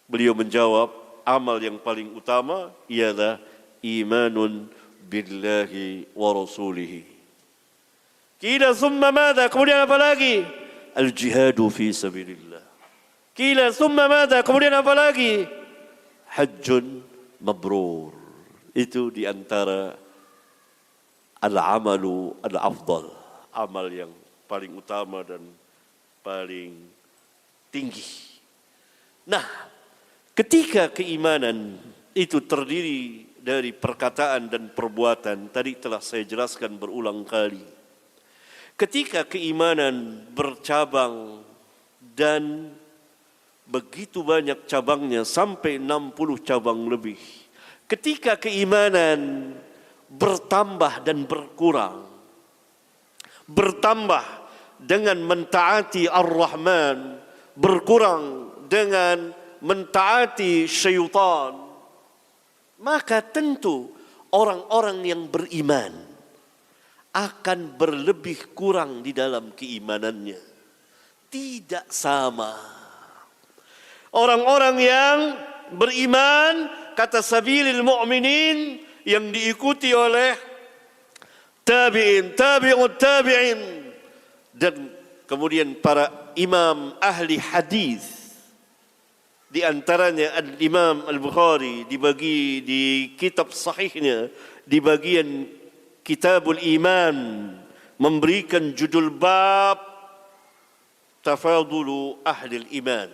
Beliau menjawab, amal yang paling utama ialah imanun billahi wa rasulihi. Qila thumma madha? Kemudian apa lagi? Al-jihadu fi sabilillah. Qila summa madza? Kemudian apa lagi? Hajjun mabrur. Itu di antara al-amalu al-afdal, amal yang paling utama dan paling tinggi. Nah, ketika keimanan itu terdiri dari perkataan dan perbuatan, tadi telah saya jelaskan berulang kali. Ketika keimanan bercabang dan begitu banyak cabangnya, sampai 60 cabang lebih. Ketika keimanan bertambah dan berkurang, bertambah dengan mentaati Ar-Rahman, berkurang dengan mentaati syaitan, maka tentu orang-orang yang beriman akan berlebih kurang di dalam keimanannya. Tidak sama. Orang-orang yang beriman, kata sabilil mu'minin, yang diikuti oleh tabi'in, tabi'ut tabi'in, dan kemudian para imam ahli hadis. Di antaranya Al-Imam Al-Bukhari dibagi di kitab sahihnya, di bagian Kitabul Iman, memberikan judul bab Tafadulu Ahlul Iman.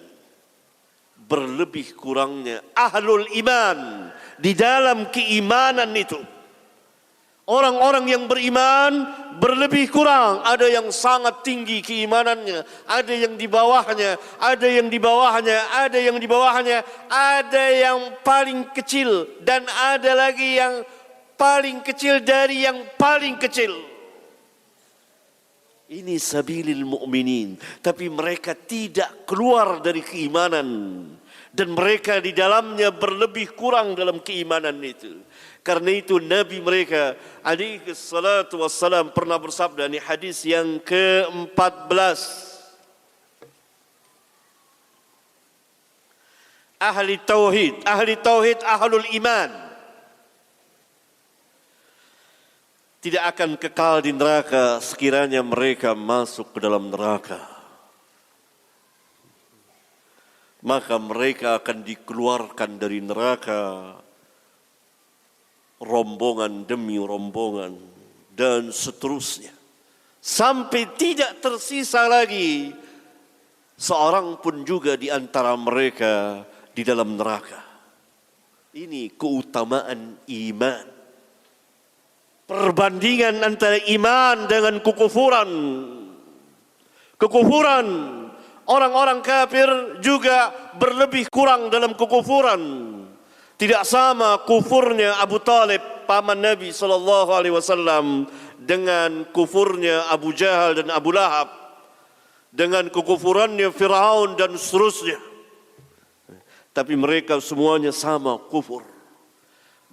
Berlebih kurangnya Ahlul Iman di dalam keimanan itu. Orang-orang yang beriman berlebih kurang, ada yang sangat tinggi keimanannya, ada yang di bawahnya, ada yang di bawahnya, ada yang di bawahnya, ada yang paling kecil, dan ada lagi yang paling kecil dari yang paling kecil. Ini sabilil mu'minin, tapi mereka tidak keluar dari keimanan, dan mereka di dalamnya berlebih kurang dalam keimanan itu. Karena itu Nabi mereka alaihi salatu wassalam pernah bersabda, ini hadis yang ke-14. Ahli tauhid, ahlul iman tidak akan kekal di neraka sekiranya mereka masuk ke dalam neraka. Maka mereka akan dikeluarkan dari neraka rombongan demi rombongan dan seterusnya. Sampai tidak tersisa lagi seorang pun juga di antara mereka di dalam neraka. Ini keutamaan iman. Perbandingan antara iman dengan kekufuran. Kekufuran, orang-orang kafir juga berlebih kurang dalam kekufuran. Tidak sama kufurnya Abu Talib, paman Nabi SAW, dengan kufurnya Abu Jahal dan Abu Lahab, dengan kekufurannya Fir'aun dan seterusnya. Tapi mereka semuanya sama kufur.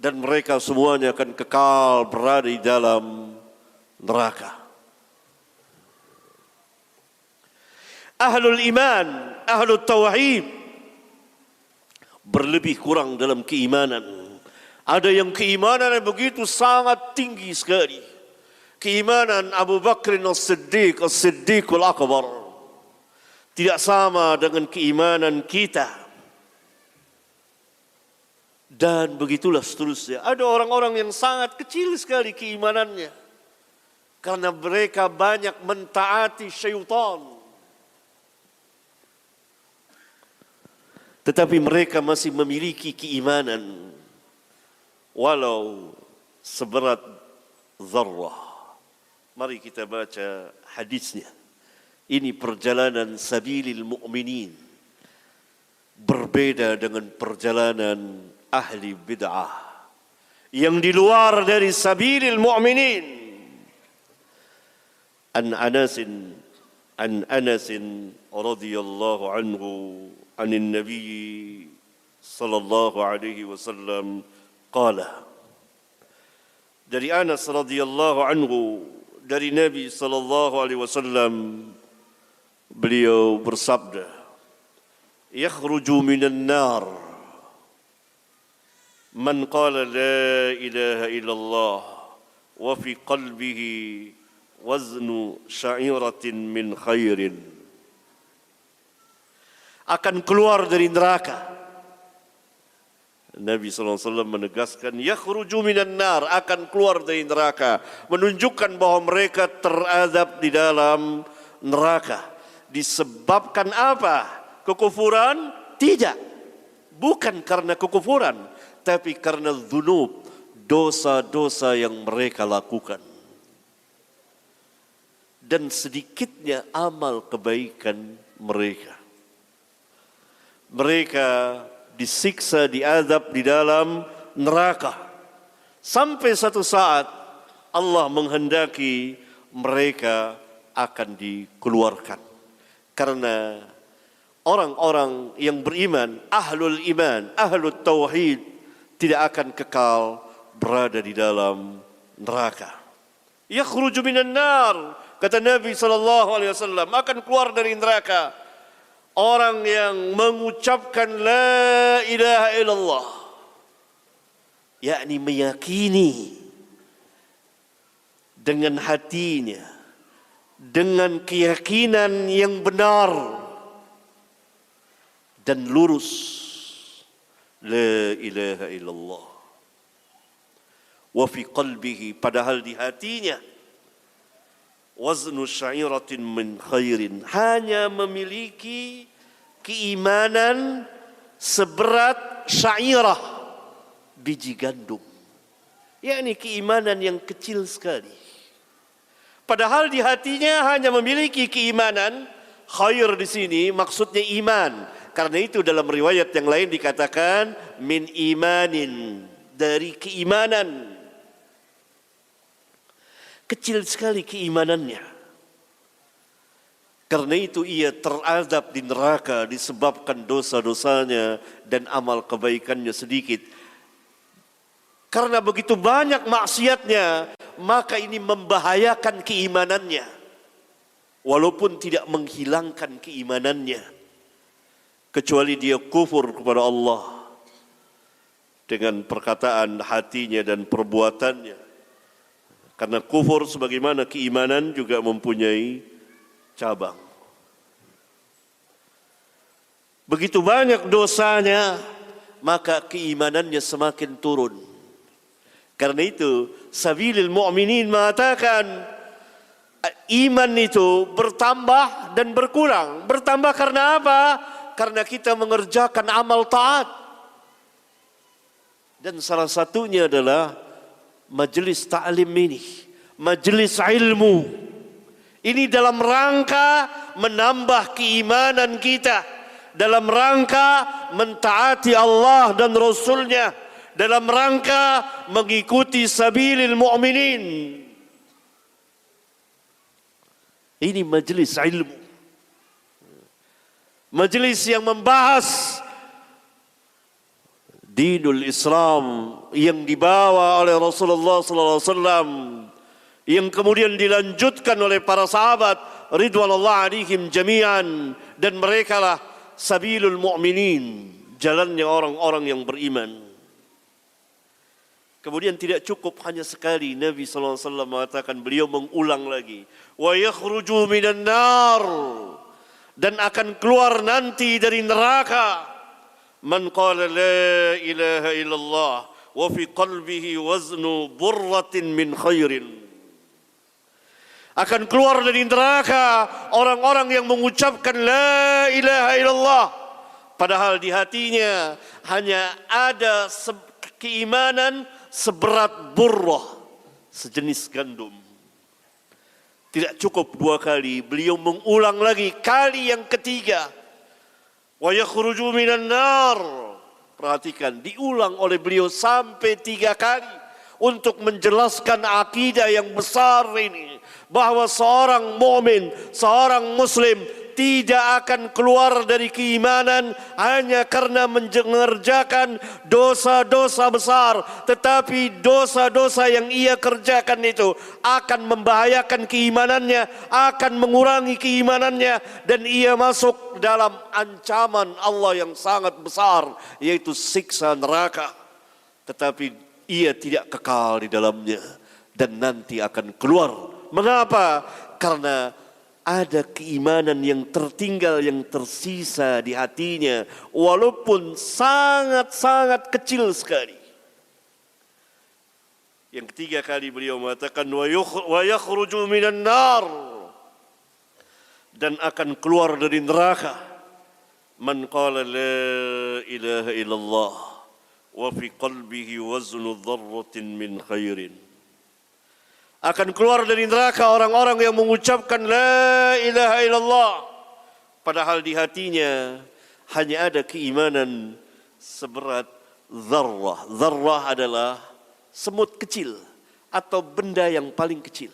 Dan mereka semuanya akan kekal berada di dalam neraka. Ahlul iman, ahlul tauhid berlebih kurang dalam keimanan. Ada yang keimanan yang begitu sangat tinggi sekali. Keimanan Abu Bakr as-Siddiq, as-Siddiqul Akbar, tidak sama dengan keimanan kita. Dan begitulah seterusnya. Ada orang-orang yang sangat kecil sekali keimanannya, karena mereka banyak mentaati syaitan. Tetapi mereka masih memiliki keimanan walau seberat zarrah. Mari kita baca hadisnya. Ini perjalanan sabilil mu'minin, berbeda dengan perjalanan ahli bid'ah yang di luar dari sabilil mu'minin. An Anas radhiyallahu anhu عن النبي صلى الله عليه وسلم قال, dari Anas radhiyallahu anhu dari Nabi sallallahu alaihi wasallam, beliau bersabda, yakhruju minan nar man qala la ilaha illallah wa fi qalbihi waznu sya'iratin min khairin. akan keluar dari neraka. Nabi SAW menegaskan, yakhruju minan nar, akan keluar dari neraka, menunjukkan bahwa mereka terazab di dalam neraka. Disebabkan apa? Kekufuran? Tidak. Bukan karena kekufuran, tapi karena dzunub, dosa-dosa yang mereka lakukan. Dan sedikitnya amal kebaikan mereka. Mereka disiksa, diazab di dalam neraka. Sampai satu saat Allah menghendaki mereka akan dikeluarkan. Karena orang-orang yang beriman, ahlul iman, ahlul tauhid, tidak akan kekal berada di dalam neraka. Yakhruju minan nar, kata Nabi SAW, akan keluar dari neraka orang yang mengucapkan la ilaha illallah, yakni meyakini dengan hatinya, dengan keyakinan yang benar dan lurus, la ilaha illallah. Wa fi qalbihi, padahal di hatinya, waznu syairatin min khairin, hanya memiliki keimanan seberat syairah, biji gandum, yakni keimanan yang kecil sekali. Padahal di hatinya hanya memiliki keimanan. Khair di sini maksudnya iman. Karena itu dalam riwayat yang lain dikatakan min imanin, dari keimanan. Kecil sekali keimanannya. Karena itu ia terazab di neraka disebabkan dosa-dosanya dan amal kebaikannya sedikit. Karena begitu banyak maksiatnya, maka ini membahayakan keimanannya. Walaupun tidak menghilangkan keimanannya. Kecuali dia kufur kepada Allah dengan perkataan hatinya dan perbuatannya. Karena kufur sebagaimana keimanan juga mempunyai cabang. Begitu banyak dosanya, maka keimanannya semakin turun. Karena itu Sabilil Mu'minin mengatakan iman itu bertambah dan berkurang. Bertambah karena apa? Karena kita mengerjakan amal taat. Dan salah satunya adalah majelis ta'lim ini, majelis ilmu. Ini dalam rangka menambah keimanan kita, dalam rangka mentaati Allah dan Rasulnya, dalam rangka mengikuti Sabilil Mu'minin. Ini majelis ilmu, majelis yang membahas dinul Islam yang dibawa oleh Rasulullah SAW, yang kemudian dilanjutkan oleh para sahabat ridwanullah alaihim jami'an, dan merekalah sabilul mu'minin, jalannya orang-orang yang beriman. Kemudian tidak cukup hanya sekali Nabi SAW mengatakan, beliau mengulang lagi, wa yakhruju minan nar, dan akan keluar nanti dari neraka, man qala la ilaha illallah wa fi qalbihi waznu burratin min khairin. Akan keluar dari neraka orang-orang yang mengucapkan la ilaha illallah, padahal di hatinya hanya ada keimanan seberat burrah, sejenis gandum. Tidak cukup dua kali, beliau mengulang lagi kali yang ketiga, wa yakhruju minan nar. Perhatikan, diulang oleh beliau sampai 3 kali untuk menjelaskan akidah yang besar ini, bahwa seorang mukmin, seorang muslim tidak akan keluar dari keimanan hanya karena mengerjakan dosa-dosa besar, tetapi dosa-dosa yang ia kerjakan itu akan membahayakan keimanannya, akan mengurangi keimanannya, dan ia masuk dalam ancaman Allah yang sangat besar, yaitu siksa neraka. Tetapi ia tidak kekal di dalamnya dan nanti akan keluar. Mengapa? Karena ada keimanan yang tertinggal, yang tersisa di hatinya, walaupun sangat-sangat kecil sekali. Yang ketiga kali beliau mengatakan wa yakhruju minan nar, dan akan keluar dari neraka, man qala la ilaha illallah wa fi qalbihi waznu dzarratin min khairin. Akan keluar dari neraka orang-orang yang mengucapkan la ilaha illallah, padahal di hatinya hanya ada keimanan seberat zarrah. Zarrah adalah semut kecil atau benda yang paling kecil.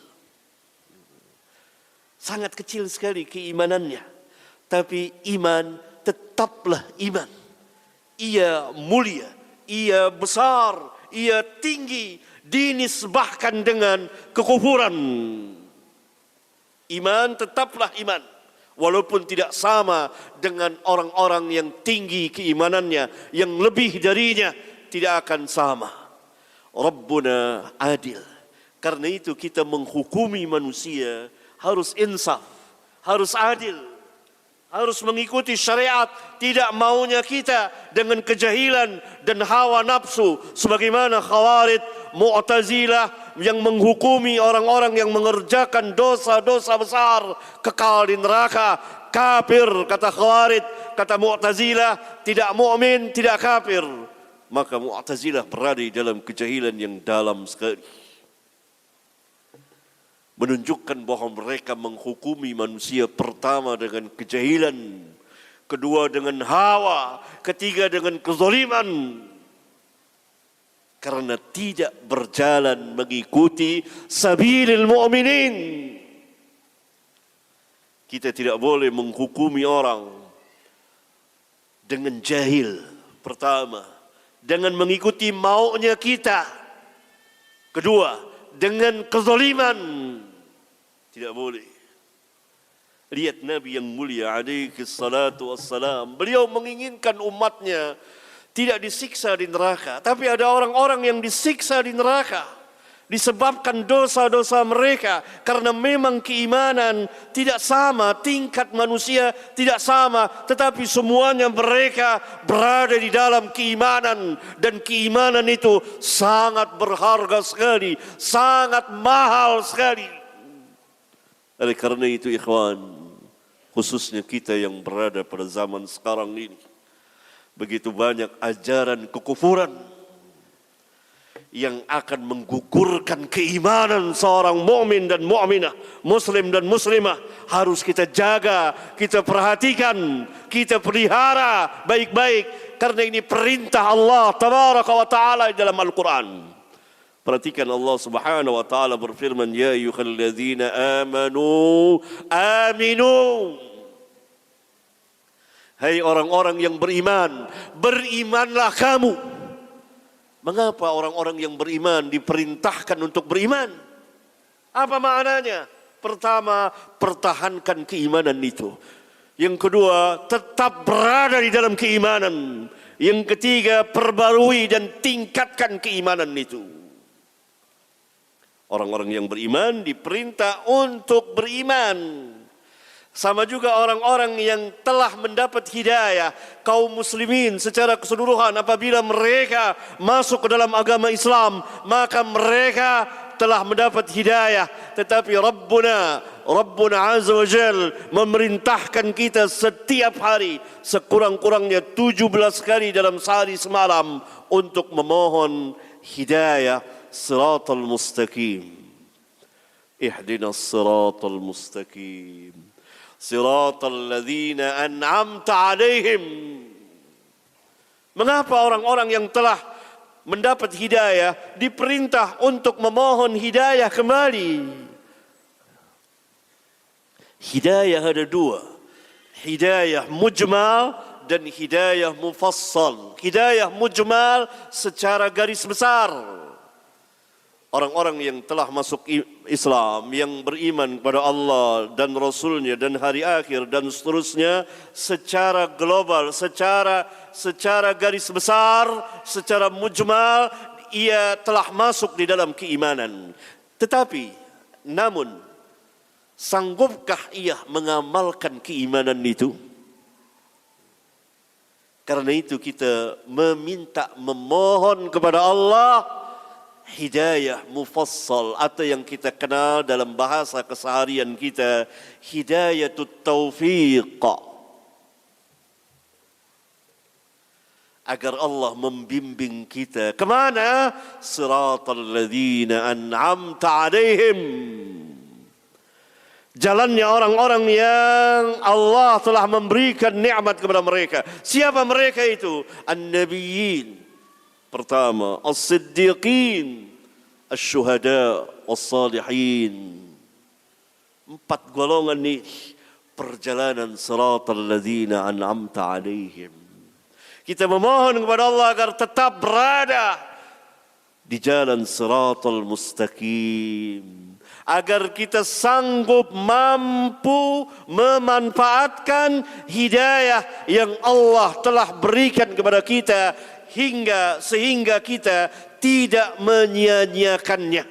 Sangat kecil sekali keimanannya, tapi iman tetaplah iman. Ia mulia, ia besar, ia tinggi, dinisbahkan dengan kekufuran. Iman tetaplah iman, walaupun tidak sama dengan orang-orang yang tinggi keimanannya, yang lebih darinya, tidak akan sama. Rabbuna adil. Karena itu kita menghukumi manusia harus insaf, harus adil, harus mengikuti syariat, tidak maunya kita dengan kejahilan dan hawa nafsu sebagaimana Khawarij, Mu'tazilah yang menghukumi orang-orang yang mengerjakan dosa-dosa besar kekal di neraka, kafir kata Khawarij, kata Mu'tazilah, tidak mukmin, tidak kafir. Maka Mu'tazilah berada di dalam kejahilan yang dalam sekali, menunjukkan bahwa mereka menghukumi manusia pertama dengan kejahilan, kedua dengan hawa, ketiga dengan kezaliman, karena tidak berjalan mengikuti sabilil mu'minin. Kita tidak boleh menghukumi orang dengan jahil pertama, dengan mengikuti maunya kita, kedua dengan kezaliman. Tidak boleh. Lihat Nabi yang mulia alaihi salatu wassalam, beliau menginginkan umatnya tidak disiksa di neraka, tapi ada orang-orang yang disiksa di neraka disebabkan dosa-dosa mereka, karena memang keimanan tidak sama, tingkat manusia tidak sama, tetapi semuanya mereka berada di dalam keimanan, dan keimanan itu sangat berharga sekali, sangat mahal sekali. Oleh karena itu ikhwan, khususnya kita yang berada pada zaman sekarang ini, begitu banyak ajaran kekufuran yang akan menggugurkan keimanan seorang mukmin dan mukminah, muslim dan muslimah. Harus kita jaga, kita perhatikan, kita pelihara baik-baik, karena ini perintah Allah tabaraka wa taala dalam Al-Quran. Perhatikan, Allah subhanahu wa ta'ala berfirman, ya ayyuhalladzina amanu aminu. Hai orang-orang yang beriman, berimanlah kamu. Mengapa orang-orang yang beriman diperintahkan untuk beriman? Apa maknanya? Pertama, pertahankan keimanan itu. Yang kedua, tetap berada di dalam keimanan. Yang ketiga, perbarui dan tingkatkan keimanan itu. Orang-orang yang beriman diperintah untuk beriman. Sama juga orang-orang yang telah mendapat hidayah, kaum muslimin secara keseluruhan, apabila mereka masuk ke dalam agama Islam, maka mereka telah mendapat hidayah. Tetapi Rabbuna Azza wa Jal memerintahkan kita setiap hari, sekurang-kurangnya 17 kali dalam sehari semalam, untuk memohon hidayah siratal mustaqim. Ihdinas siratal mustaqim, siratal ladzina an'amta alaihim. Mengapa orang-orang yang telah mendapat hidayah diperintah untuk memohon hidayah kembali? Hidayah ada dua, hidayah mujmal dan hidayah mufassal. Hidayah mujmal secara garis besar, orang-orang yang telah masuk Islam, yang beriman kepada Allah dan Rasulnya dan hari akhir dan seterusnya, secara global, secara garis besar, secara mujmal, ia telah masuk di dalam keimanan. Tetapi, namun, Sanggupkah ia mengamalkan keimanan itu? Karena itu kita memohon kepada Allah hidayah mufassal atau yang kita kenal dalam bahasa keseharian kita hidayatut taufiq. Agar Allah membimbing kita kemana? Siratal ladzina an'amta alaihim. Jalannya orang-orang yang Allah telah memberikan nikmat kepada mereka. Siapa mereka itu? An-Nabiyyin. Pertama, As-Siddiqin, Asy-Syuhada, As-Salihin. 4 golongan ini perjalanan siratal ladzina an'amta alaihim. Kita memohon kepada Allah agar tetap berada di jalan siratal mustaqim. Agar kita sanggup mampu memanfaatkan hidayah yang Allah telah berikan kepada kita sehingga kita tidak menyia-nyiakannya.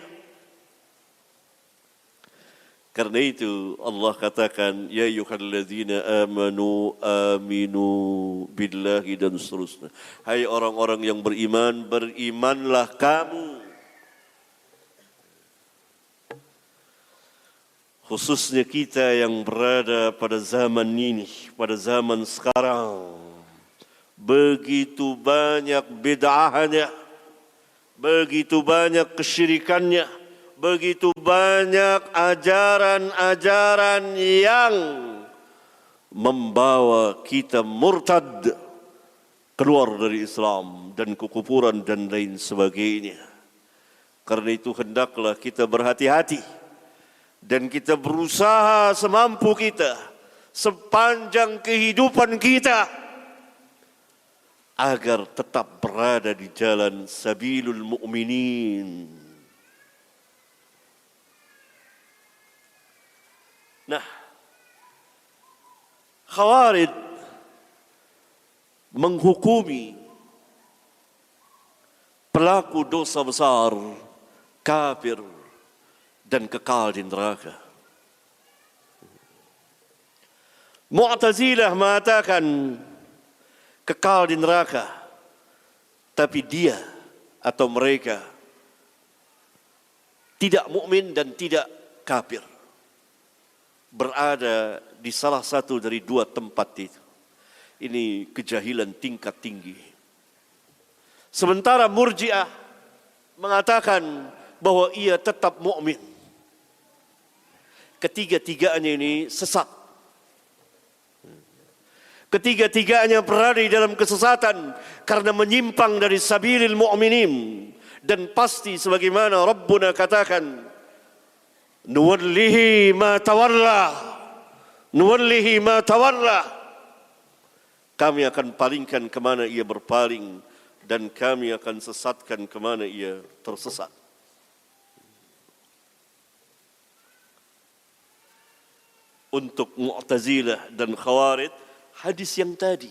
Karena itu Allah katakan ya ayyuhalladzina amanu aminu billahi dan seterusnya. Hai orang-orang yang beriman, berimanlah kamu. Khususnya kita yang berada pada zaman ini, pada zaman sekarang. Begitu banyak bid'ahnya, begitu banyak kesyirikannya, begitu banyak ajaran-ajaran yang membawa kita murtad, keluar dari Islam dan kekufuran dan lain sebagainya. Karena itu hendaklah kita berhati-hati. Dan kita berusaha semampu kita, sepanjang kehidupan kita, agar tetap berada di jalan sabilul mu'minin. Nah, Khawarij menghukumi pelaku dosa besar, kafir, dan kekal di neraka. Mu'tazilah mengatakan kekal di neraka, tapi dia atau mereka tidak mukmin dan tidak kafir, berada di salah satu dari 2 tempat itu. Ini kejahilan tingkat tinggi. Sementara Murji'ah mengatakan bahwa ia tetap mukmin. Ketiga-tiganya ini sesat. Ketiga-tiganya berada di dalam kesesatan karena menyimpang dari sabilil mu'minin. Dan pasti sebagaimana Rabbuna katakan, nuwallihi ma tawalla, nuwallihi ma tawalla. Kami akan palingkan kemana ia berpaling dan kami akan sesatkan kemana ia tersesat. Untuk Mu'tazilah dan Khawarij, hadis yang tadi,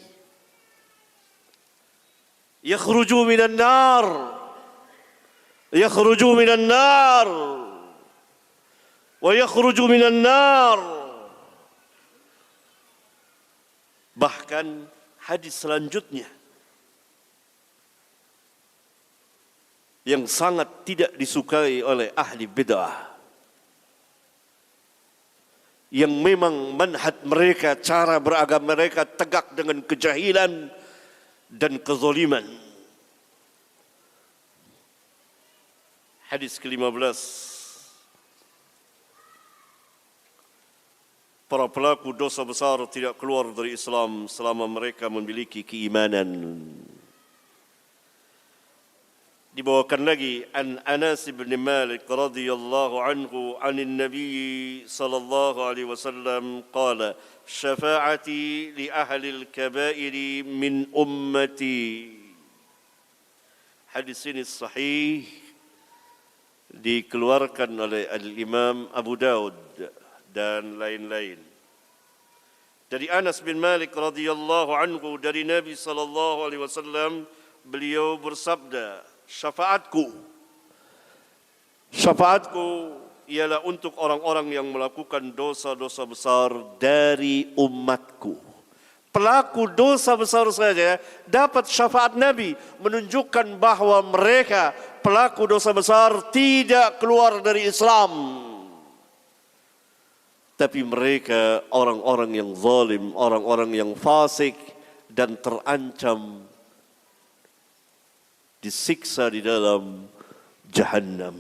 yakhruju minan nar, yakhruju minan nar, wa yakhruju minan nar. Bahkan hadis selanjutnya yang sangat tidak disukai oleh ahli bid'ah, yang memang manhaj mereka, cara beragama mereka tegak dengan kejahilan dan kezaliman. Hadis ke-15. Para pelaku dosa besar tidak keluar dari Islam selama mereka memiliki keimanan. Dibawakan lagi an Anas bin Malik radhiyallahu anhu anin Nabi sallallahu alaihi wasallam qala syafa'ati li ahli al-kaba'ir min ummati. Hadis ini sahih, dikeluarkan oleh Al-Imam Abu Daud dan lain-lain. Dari Anas bin Malik radhiyallahu anhu dari Nabi sallallahu alaihi wasallam, beliau bersabda, syafaatku ialah untuk orang-orang yang melakukan dosa-dosa besar dari umatku. Pelaku dosa besar saja dapat syafaat Nabi, menunjukkan bahawa mereka pelaku dosa besar tidak keluar dari Islam. Tapi mereka orang-orang yang zalim, orang-orang yang fasik dan terancam disiksa di dalam Jahannam.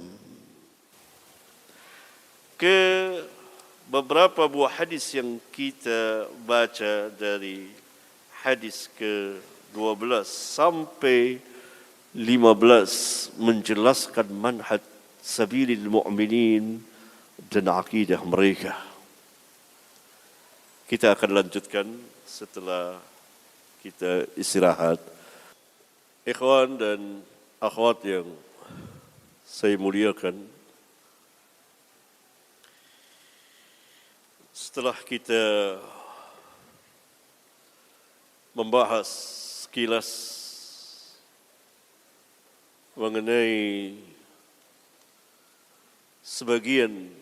Ke beberapa buah hadis yang kita baca dari hadis ke-12 sampai 15 menjelaskan manhaj sabilil mu'minin dan akidah mereka. Kita akan lanjutkan setelah kita istirahat. Ikhwan dan akhwat yang saya muliakan, setelah kita membahas sekilas mengenai sebagian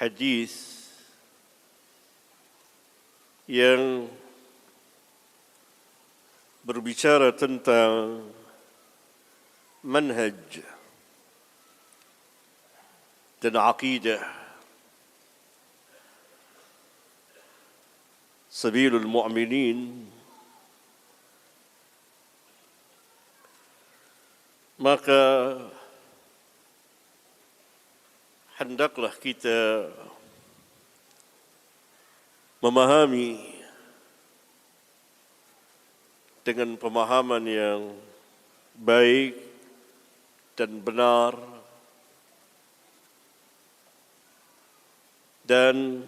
hadis yang berbicara tentang manhaj dan akidah sabilul mu'minin, maka hendaklah kita memahami dengan pemahaman yang baik dan benar, dan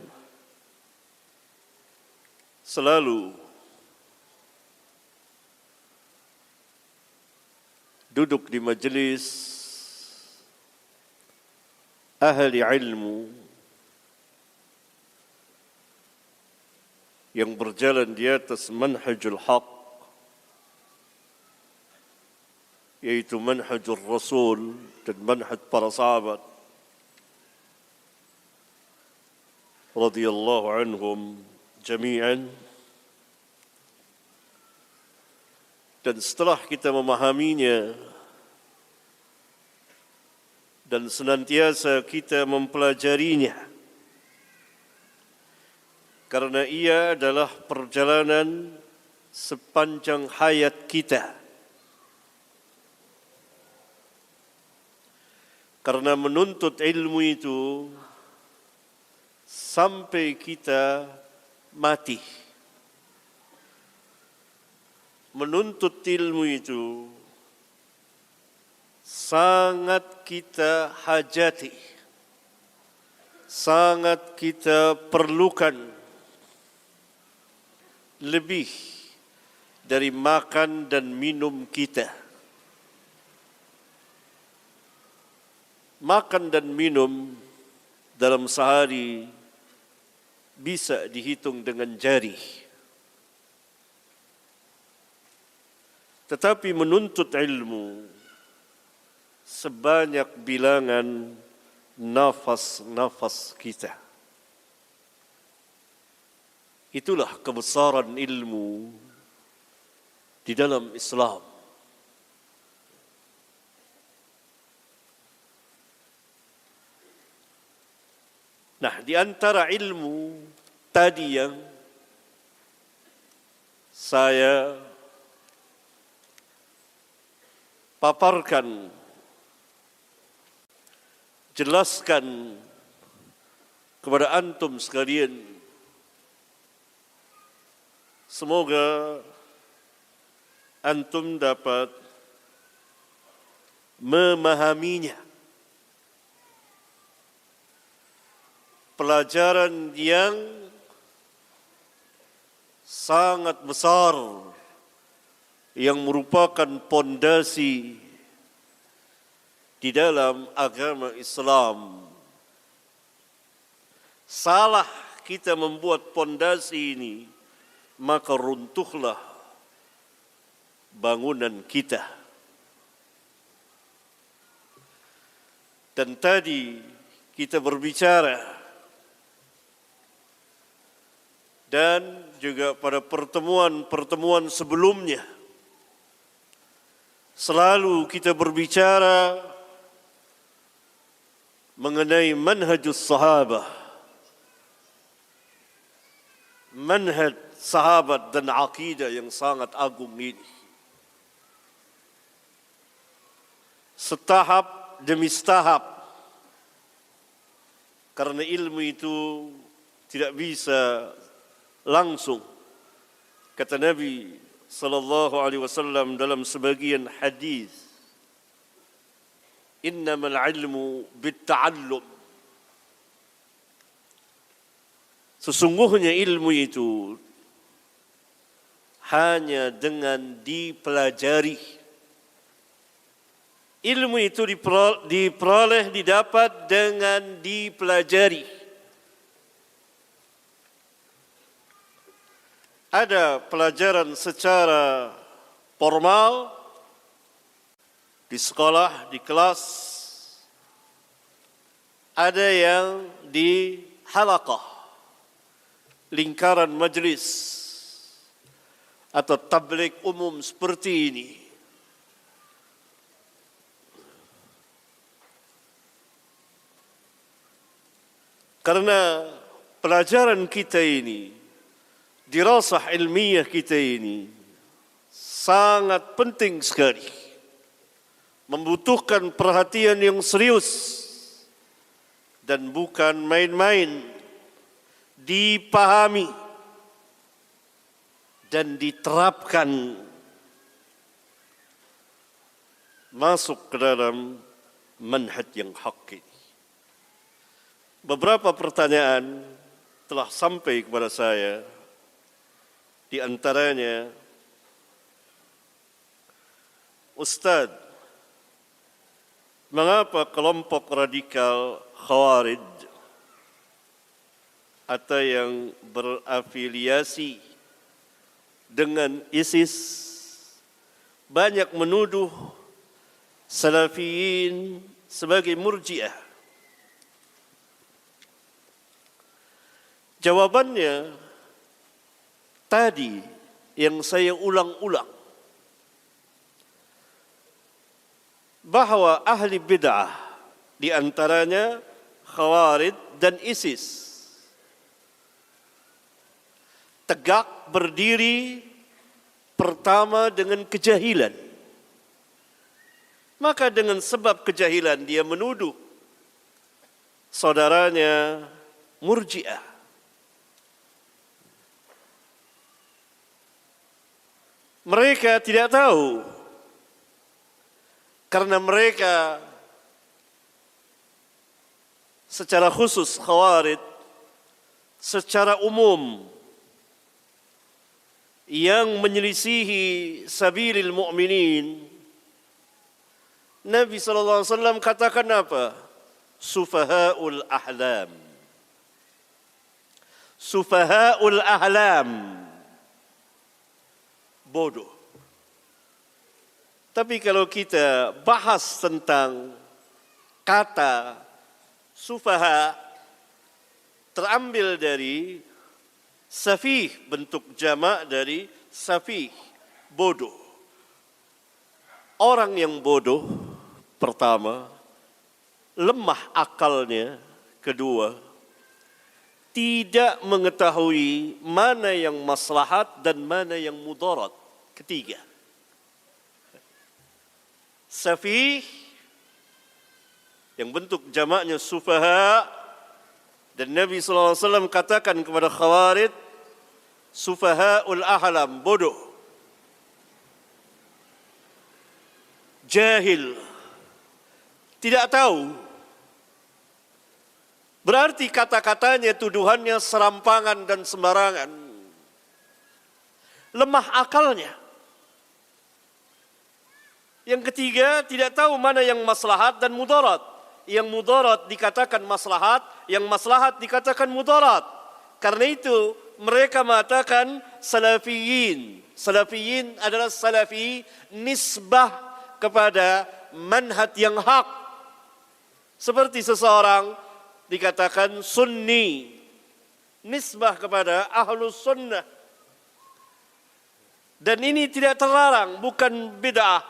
selalu duduk di majelis ahli ilmu yang berjalan di atas manhajul haq, yaitu manhajul Rasul dan manhaj para sahabat radhiyallahu anhum jami'an. Dan setelah kita memahaminya dan senantiasa kita mempelajarinya, karena ia adalah perjalanan sepanjang hayat kita. Karena menuntut ilmu itu sampai kita mati. Menuntut ilmu itu sangat kita hajati, sangat kita perlukan, lebih dari makan dan minum kita. Makan dan minum dalam sehari bisa dihitung dengan jari. Tetapi menuntut ilmu sebanyak bilangan nafas-nafas kita. Itulah kebesaran ilmu di dalam Islam. Nah, di antara ilmu tadi yang saya paparkan, jelaskan kepada antum sekalian, semoga antum dapat memahaminya. Pelajaran yang sangat besar yang merupakan pondasi di dalam agama Islam. Salah kita membuat pondasi ini, maka runtuhlah bangunan kita. Dan tadi kita berbicara dan juga pada pertemuan-pertemuan sebelumnya selalu kita berbicara mengenai manhajus sahabah, manhaj sahabat dan akidah yang sangat agung ini. Setahap demi setahap, karena ilmu itu tidak bisa langsung. Kata Nabi sallallahu alaihi wasallam dalam sebagian hadis, innamal ilmu bitta'allum. Sesungguhnya ilmu itu hanya dengan dipelajari. Ilmu itu diperoleh, didapat dengan dipelajari. Ada pelajaran secara formal di sekolah, di kelas. Ada yang di halaqah, lingkaran majlis atau tabligh umum seperti ini. Karena pelajaran kita ini, dirasah ilmiah kita ini sangat penting sekali, membutuhkan perhatian yang serius dan bukan main-main, dipahami dan diterapkan masuk ke dalam manhaj yang hak ini. Beberapa pertanyaan telah sampai kepada saya. Di antaranya, Ustaz, mengapa kelompok radikal Khawarij atau yang berafiliasi dengan ISIS banyak menuduh Salafiyin sebagai murji'ah? Jawabannya tadi yang saya ulang-ulang, bahwa ahli bid'ah di antaranya Khawarij dan ISIS tegak berdiri pertama dengan kejahilan. Maka dengan sebab kejahilan dia menuduh saudaranya murji'ah. Mereka tidak tahu, karena mereka secara khusus Khawarij, secara umum yang menyelisihi sabilil mu'minin. Nabi SAW katakan apa? Sufahaul ahlam. Sufahaul ahlam. Bodoh. Tapi kalau kita bahas tentang kata sufaha, terambil dari safih, bentuk jamak dari safih, bodoh. Orang yang bodoh, pertama, lemah akalnya. Kedua, tidak mengetahui mana yang maslahat dan mana yang mudarat. Ketiga, safih yang bentuk jamaknya sufaha, dan Nabi SAW katakan kepada Khawarij, sufahaul ahlam, bodoh, jahil, tidak tahu. Berarti kata-katanya, tuduhannya serampangan dan sembarangan. Lemah akalnya. Yang ketiga, tidak tahu mana yang maslahat dan mudarat. Yang mudarat dikatakan maslahat, yang maslahat dikatakan mudarat. Karena itu mereka mengatakan salafiyin. Salafiyin adalah salafi nisbah kepada manhaj yang hak. Seperti seseorang dikatakan sunni, nisbah kepada ahlus sunnah. Dan ini tidak terlarang, bukan bid'ah.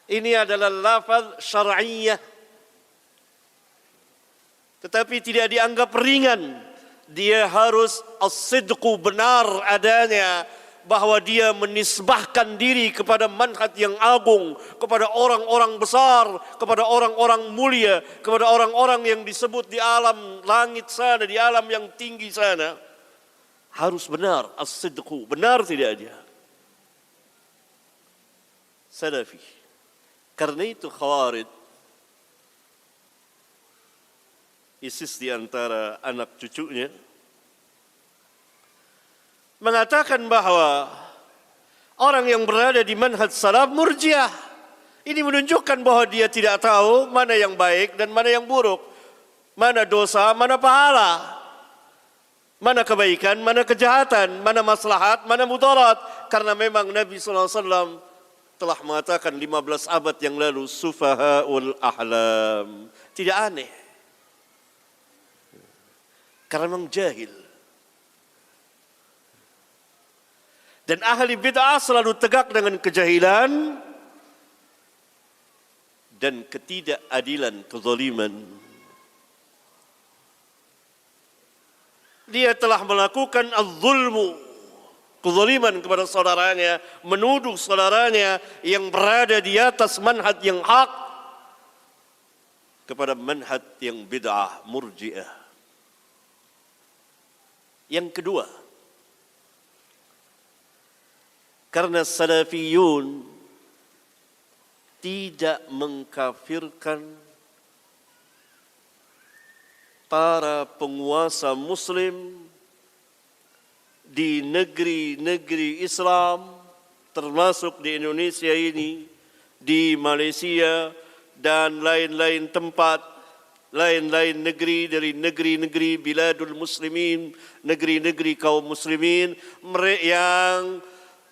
Ini adalah lafaz syar'iyyah. Tetapi tidak dianggap ringan. Dia harus as-sidqu, benar adanya, bahwa dia menisbahkan diri kepada manhaj yang agung, kepada orang-orang besar, kepada orang-orang mulia, kepada orang-orang yang disebut di alam langit sana, di alam yang tinggi sana. Harus benar, as-sidqu, benar tidak dia? Salafi. Karena itu Khawarij, ISIS di antara anak cucunya, mengatakan bahwa orang yang berada di manhaj salaf murjiah. Ini menunjukkan bahwa dia tidak tahu mana yang baik dan mana yang buruk, mana dosa, mana pahala, mana kebaikan, mana kejahatan, mana maslahat, mana mudarat. Karena memang Nabi SAW telah mengatakan 15 abad yang lalu, sufahaul ahlam. Tidak aneh. Karena memang jahil. Dan ahli bid'ah selalu tegak dengan kejahilan dan ketidakadilan, kezaliman. Dia telah melakukan az-zulmu, kezaliman kepada saudaranya, menuduh saudaranya yang berada di atas manhaj yang hak kepada manhaj yang bid'ah, murji'ah. Yang kedua, karena salafiyun tidak mengkafirkan para penguasa muslim di negeri-negeri Islam, termasuk di Indonesia ini, di Malaysia dan lain-lain tempat, lain-lain negeri dari negeri-negeri biladul muslimin, negeri-negeri kaum muslimin yang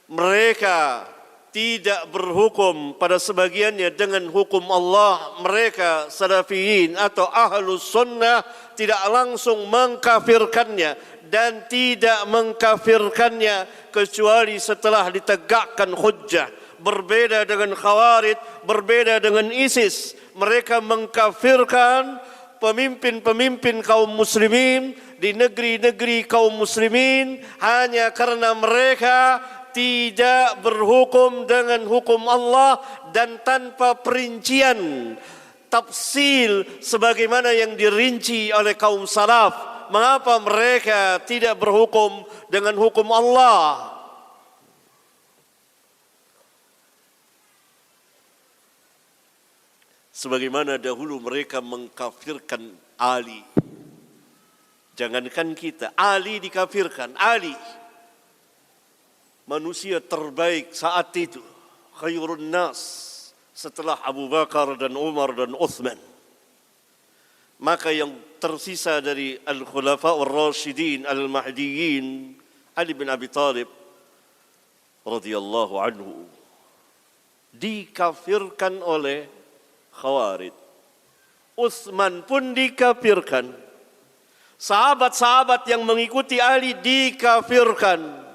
mereka tidak berhukum pada sebagiannya dengan hukum Allah. Mereka salafiyin atau ahlus sunnah tidak langsung mengkafirkannya dan tidak mengkafirkannya kecuali setelah ditegakkan hujjah. Berbeda dengan Khawarij, berbeda dengan ISIS. Mereka mengkafirkan pemimpin-pemimpin kaum muslimin di negeri-negeri kaum muslimin hanya karena mereka tidak berhukum dengan hukum Allah dan tanpa perincian tafsil sebagaimana yang dirinci oleh kaum salaf. Mengapa mereka tidak berhukum dengan hukum Allah? Sebagaimana dahulu mereka mengkafirkan Ali. Jangankan kita, Ali dikafirkan. Ali, manusia terbaik saat itu, khairun nas, setelah Abu Bakar dan Umar dan Uthman. Maka yang tersisa dari Al-Khulafa Ar-Rashidin Al-Mahdiyin, Ali bin Abi Thalib radhiyallahu anhu, dikafirkan oleh Khawarij. Utsman pun dikafirkan. Sahabat-sahabat yang mengikuti Ali dikafirkan.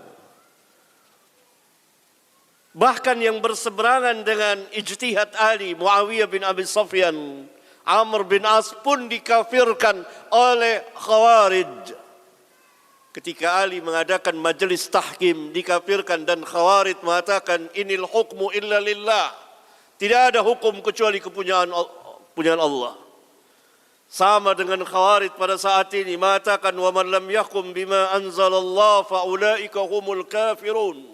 Bahkan yang berseberangan dengan ijtihad Ali, Muawiyah bin Abi Sufyan, Amr bin As pun dikafirkan oleh Khawarij. Ketika Ali mengadakan majelis tahkim, dikafirkan, dan Khawarij mengatakan inil hukmu illa lillah. Tidak ada hukum kecuali kepunyaan Allah. Sama dengan Khawarij pada saat ini mengatakan wa man lam yahkum bima anzalallah fa ulaika humul kafirun.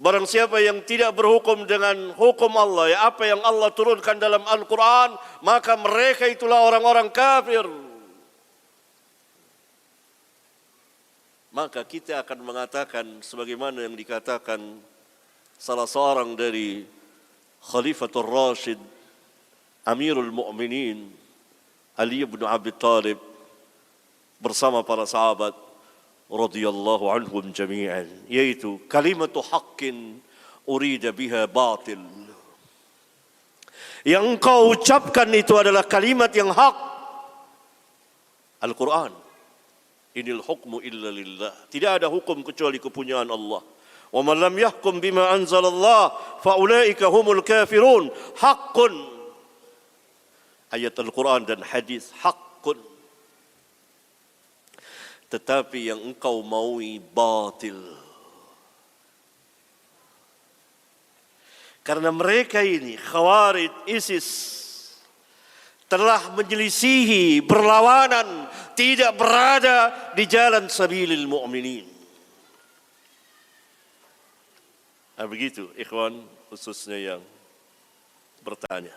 Barang siapa yang tidak berhukum dengan hukum Allah, ya apa yang Allah turunkan dalam Al-Quran, maka mereka itulah orang-orang kafir. Maka kita akan mengatakan sebagaimana yang dikatakan salah seorang dari Khalifatul Rashid, Amirul Mu'minin, Ali bin Abi Thalib, bersama para sahabat radhiyallahu anhum jami'an, yaitu kalimatu haqqin urida biha batil. Yang engkau ucapkan itu adalah kalimat yang hak. Al-Quran. Inil hukmu illa lillah. Tidak ada hukum kecuali kepunyaan Allah. Wa man lam yahkum bima anzalallah fa ulaika humul kafirun. Haqqun. Ayat Al-Quran dan hadis haqqun. Tetapi yang engkau maui batil. Karena mereka ini, Khawarij, ISIS, telah menyelisihi, berlawanan, tidak berada di jalan sabilil mu'minin. Nah, begitu, ikhwan, khususnya yang bertanya.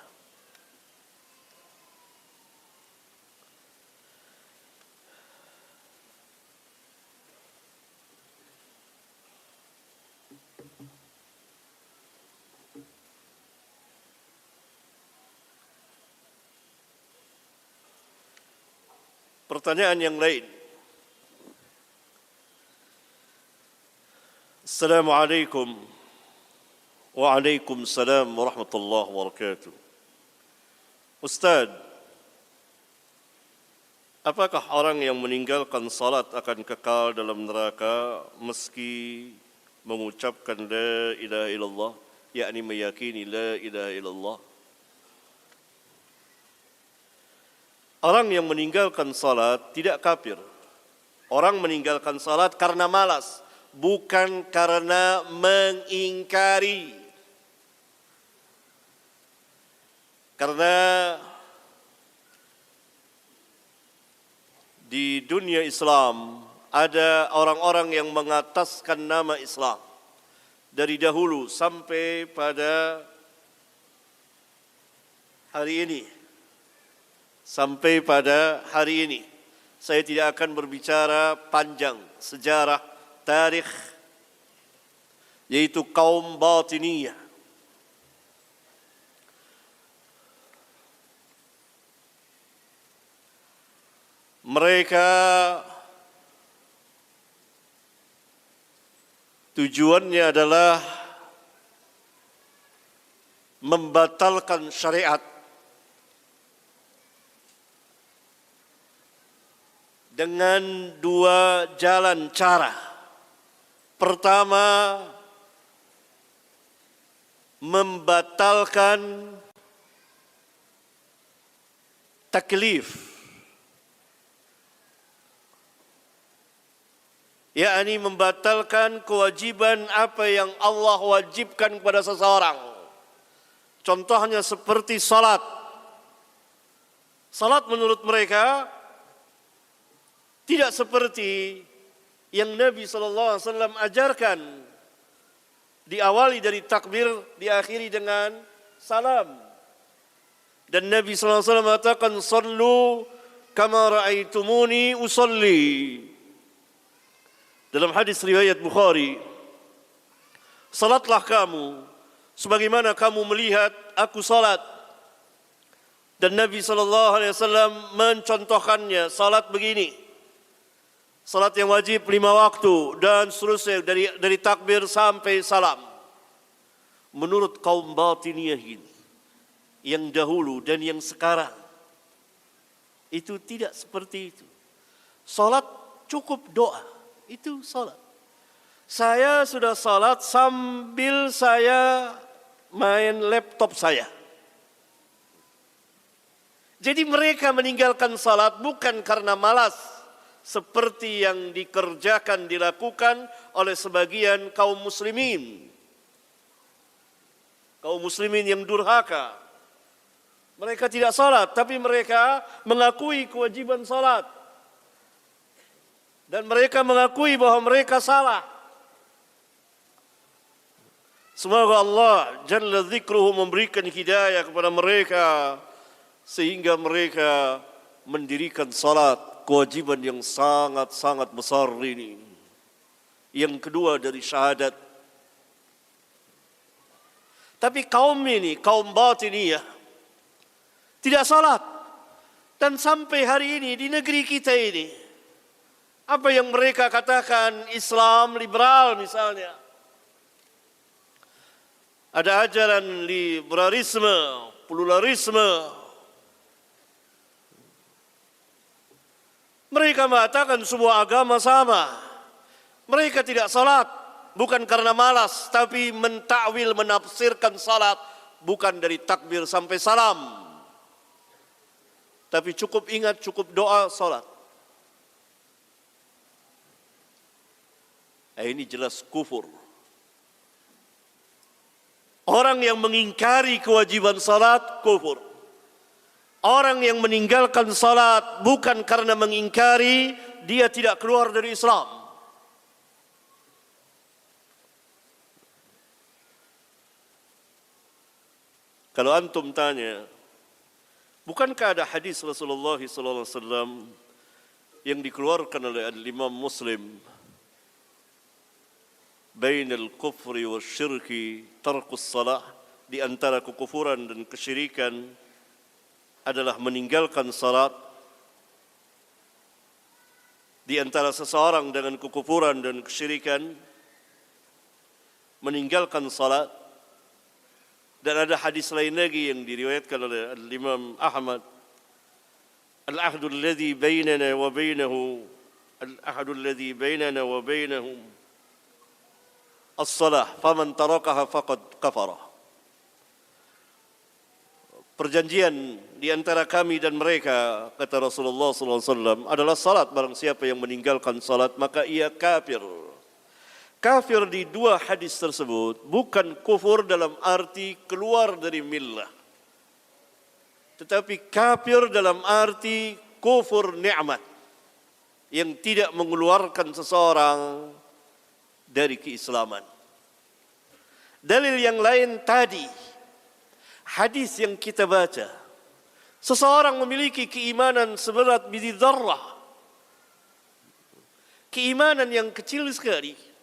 Pertanyaan yang lain. Assalamualaikum. Waalaikumsalam warahmatullahi wabarakatuh. Ustaz, apakah orang yang meninggalkan salat akan kekal dalam neraka meski mengucapkan la ilaha illallah, yakni meyakini la ilaha illallah? Orang yang meninggalkan salat tidak kafir. Orang meninggalkan salat karena malas, bukan karena mengingkari. Karena di dunia Islam ada orang-orang yang mengataskan nama Islam dari dahulu sampai pada hari ini. Sampai pada hari ini, saya tidak akan berbicara panjang sejarah, tarikh, yaitu kaum Batiniyah. Mereka tujuannya adalah membatalkan syariat dengan dua jalan cara. Pertama, membatalkan taklif, yakni membatalkan kewajiban apa yang Allah wajibkan kepada seseorang. Contohnya seperti salat. Salat menurut mereka tidak seperti yang Nabi SAW ajarkan. Diawali dari takbir, diakhiri dengan salam. Dan Nabi SAW mengatakan, Sallu kama ra'aitumuni usalli. Dalam hadis riwayat Bukhari, salatlah kamu sebagaimana kamu melihat aku salat. Dan Nabi SAW mencontohkannya, salat begini. Salat yang wajib 5 waktu dan seterusnya dari takbir sampai salam. Menurut kaum Batiniyah ini, yang dahulu dan yang sekarang, itu tidak seperti itu. Salat cukup doa, itu salat. Saya sudah salat sambil saya main laptop saya. Jadi mereka meninggalkan salat bukan karena malas, seperti yang dikerjakan, dilakukan oleh sebagian kaum muslimin. Kaum muslimin yang durhaka. Mereka tidak salat, tapi mereka mengakui kewajiban salat. Dan mereka mengakui bahwa mereka salah. Semoga Allah Jalla Dzikruhu memberikan hidayah kepada mereka, sehingga mereka mendirikan salat, kewajiban yang sangat-sangat besar ini. Yang kedua dari syahadat. Tapi kaum ini, kaum Batiniyah, tidak salat. Dan sampai hari ini di negeri kita ini, apa yang mereka katakan Islam liberal misalnya. Ada ajaran liberalisme, pluralisme. Mereka mengatakan semua agama sama. Mereka tidak salat bukan karena malas, tapi mentakwil, menafsirkan salat bukan dari takbir sampai salam. Tapi cukup ingat, cukup doa, salat. Ini jelas kufur. Orang yang mengingkari kewajiban salat, kufur. Orang yang meninggalkan salat bukan karena mengingkari, dia tidak keluar dari Islam. Kalau antum tanya, bukankah ada hadis Rasulullah SAW yang dikeluarkan oleh Imam Muslim, bainal kufri wa syirki tarkus salah, di antara kekufuran dan kesyirikan adalah meninggalkan salat. Di antara seseorang dengan kekufuran dan kesyirikan meninggalkan salat. Dan ada hadis lain lagi yang diriwayatkan oleh Imam Ahmad, al-ahdu alladhi bainana wa bainahu al-ahdu alladhi bainana wa bainahum as-salah faman tarakaha faqad kafara. Perjanjian di antara kami dan mereka, kata Rasulullah SAW, adalah salat. Barang siapa yang meninggalkan salat, maka ia kafir. Kafir di dua hadis tersebut bukan kufur dalam arti keluar dari millah, tetapi kafir dalam arti kufur nikmat yang tidak mengeluarkan seseorang dari keislaman. Dalil yang lain tadi, hadis yang kita baca, seseorang memiliki keimanan seberat biji dzarrah, keimanan yang kecil sekali,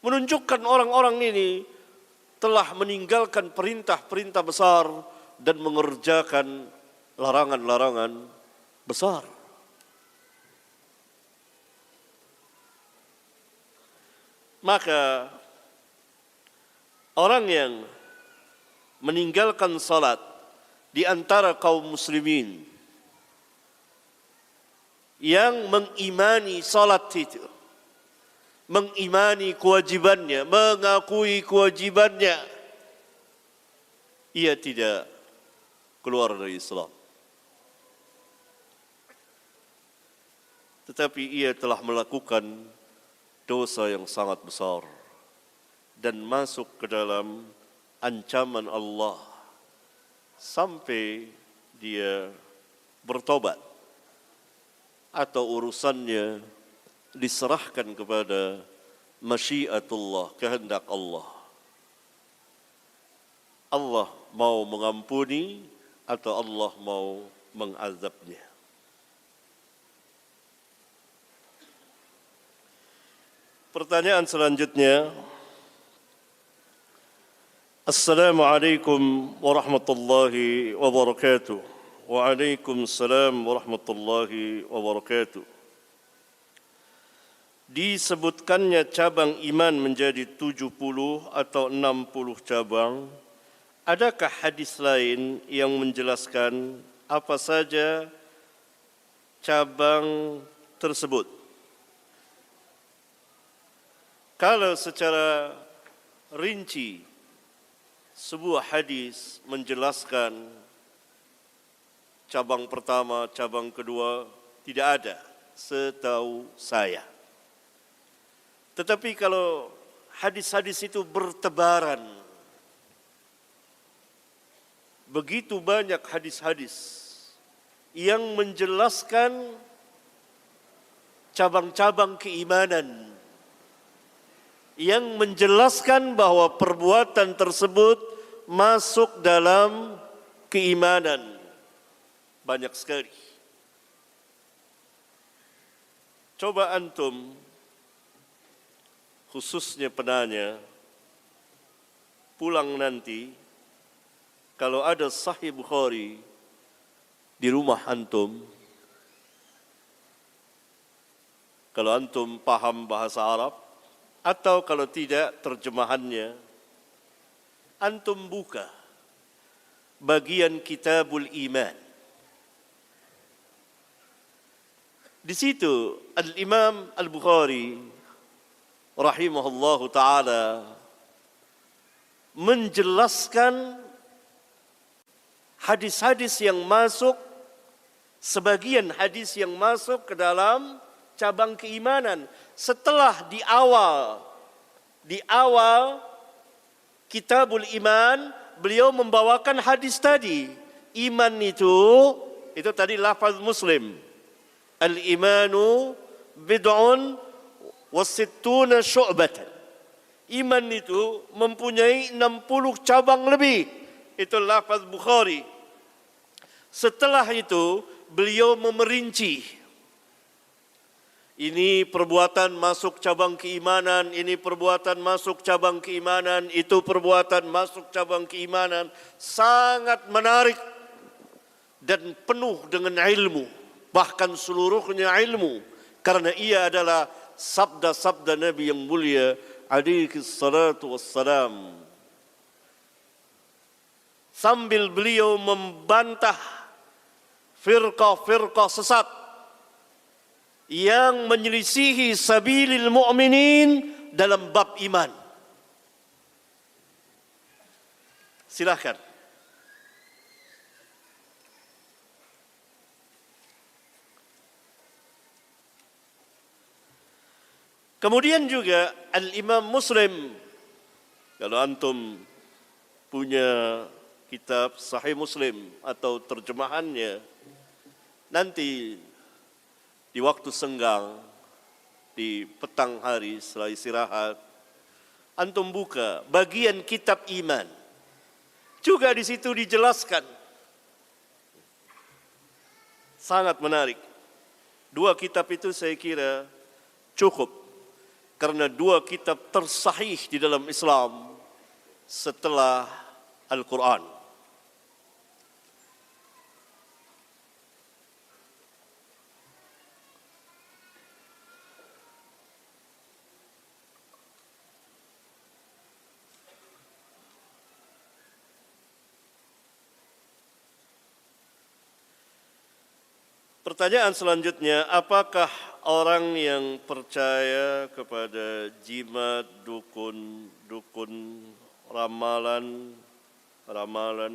menunjukkan orang-orang ini telah meninggalkan perintah-perintah besar dan mengerjakan larangan-larangan besar. Maka orang yang meninggalkan salat di antara kaum muslimin yang mengimani salat itu, mengimani kewajibannya, mengakui kewajibannya, ia tidak keluar dari Islam. Tetapi ia telah melakukan dosa yang sangat besar dan masuk ke dalam ancaman Allah sampai dia bertobat atau urusannya diserahkan kepada masyiatullah, kehendak Allah. Allah mau mengampuni atau Allah mau mengazabnya. Pertanyaan selanjutnya, Assalamualaikum warahmatullahi wabarakatuh. Waalaikumsalam warahmatullahi wabarakatuh. Disebutkannya cabang iman menjadi 70 atau 60 cabang. Adakah hadis lain yang menjelaskan apa saja cabang tersebut? Kalau secara rinci sebuah hadis menjelaskan cabang pertama, cabang kedua, tidak ada setahu saya. Tetapi kalau hadis-hadis itu bertebaran, begitu banyak hadis-hadis yang menjelaskan cabang-cabang keimanan, yang menjelaskan bahwa perbuatan tersebut masuk dalam keimanan. Banyak sekali. Coba antum, khususnya penanya, pulang nanti, kalau ada Sahih Bukhari di rumah antum, kalau antum paham bahasa Arab, atau kalau tidak terjemahannya, antum buka bagian Kitabul Iman. Di situ Al-Imam Al-Bukhari rahimahullahu taala menjelaskan hadis-hadis yang masuk, sebagian hadis yang masuk ke dalam cabang keimanan. Setelah di awal Kitabul Iman, beliau membawakan hadis tadi. Iman itu tadi lafaz Muslim. Al-imanu bid'un wa sittuna syu'batan. Iman itu mempunyai 60 cabang lebih. Itu lafaz Bukhari. Setelah itu beliau memerinci. Ini perbuatan masuk cabang keimanan, ini perbuatan masuk cabang keimanan, itu perbuatan masuk cabang keimanan. Sangat menarik dan penuh dengan ilmu, bahkan seluruhnya ilmu, karena ia adalah sabda-sabda Nabi yang mulia alaihi salatu wassalam. Sambil beliau membantah firqah-firqah sesat yang menyelisihi sabilil mu'minin dalam bab iman. Silakan. Kemudian juga Al-Imam Muslim, kalau antum punya kitab Sahih Muslim atau terjemahannya, nanti di waktu senggang, di petang hari setelah istirahat, antum buka bagian kitab iman. Juga di situ dijelaskan. Sangat menarik. Dua kitab itu saya kira cukup. Karena dua kitab tersahih di dalam Islam setelah Al-Quran. Pertanyaan selanjutnya, apakah orang yang percaya kepada jimat, dukun, ramalan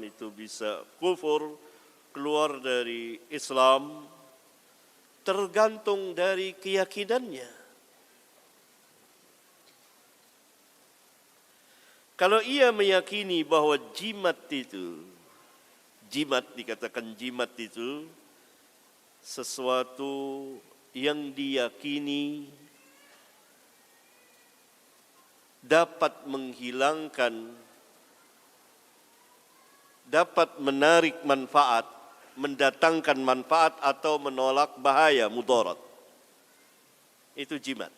itu bisa kufur, keluar dari Islam? Tergantung dari keyakinannya. Kalau ia meyakini bahwa jimat dikatakan jimat itu sesuatu yang diyakini dapat menghilangkan, dapat menarik manfaat, mendatangkan manfaat atau menolak bahaya, mudarat. Itu jimat.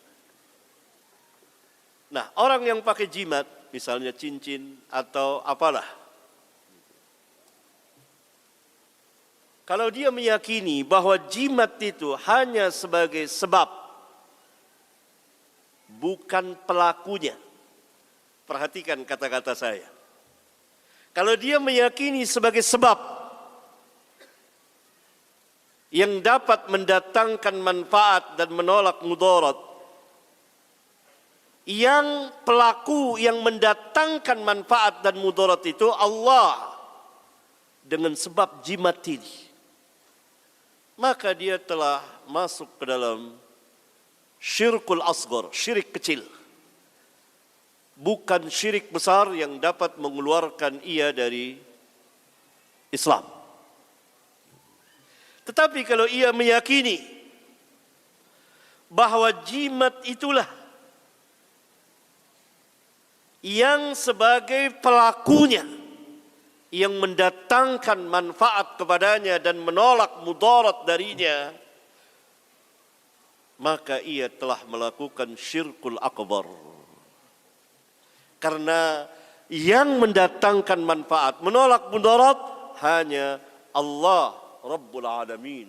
Nah, orang yang pakai jimat, misalnya cincin atau apalah, kalau dia meyakini bahwa jimat itu hanya sebagai sebab, bukan pelakunya. Perhatikan kata-kata saya. Kalau dia meyakini sebagai sebab yang dapat mendatangkan manfaat dan menolak mudarat, yang pelaku yang mendatangkan manfaat dan mudarat itu Allah dengan sebab jimat ini, maka dia telah masuk ke dalam syirkul asghar, syirik kecil. Bukan syirik besar yang dapat mengeluarkan ia dari Islam. Tetapi kalau ia meyakini bahwa jimat itulah yang sebagai pelakunya, yang mendatangkan manfaat kepadanya dan menolak mudarat darinya, maka ia telah melakukan syirkul akbar. Karena yang mendatangkan manfaat, menolak mudarat hanya Allah Rabbul Alamin.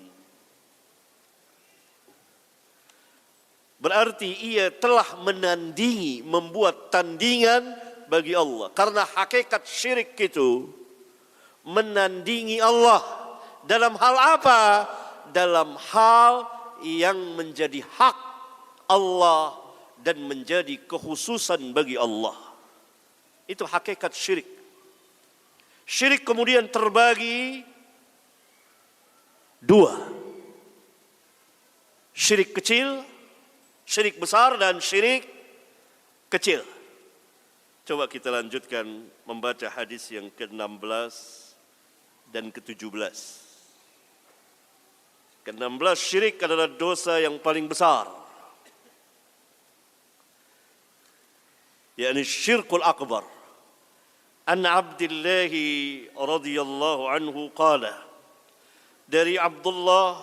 Berarti ia telah menandingi, membuat tandingan bagi Allah. Karena hakikat syirik itu menandingi Allah. Dalam hal apa? Dalam hal yang menjadi hak Allah dan menjadi kekhususan bagi Allah. Itu hakikat syirik. Syirik kemudian terbagi dua. Syirik kecil, syirik besar, dan syirik kecil. Coba kita lanjutkan membaca hadis yang ke-16 dan ke-17. Ke-16, syirik adalah dosa yang paling besar. yakni syirkul akbar. An Abdullah radhiyallahu anhu qala, dari Abdullah,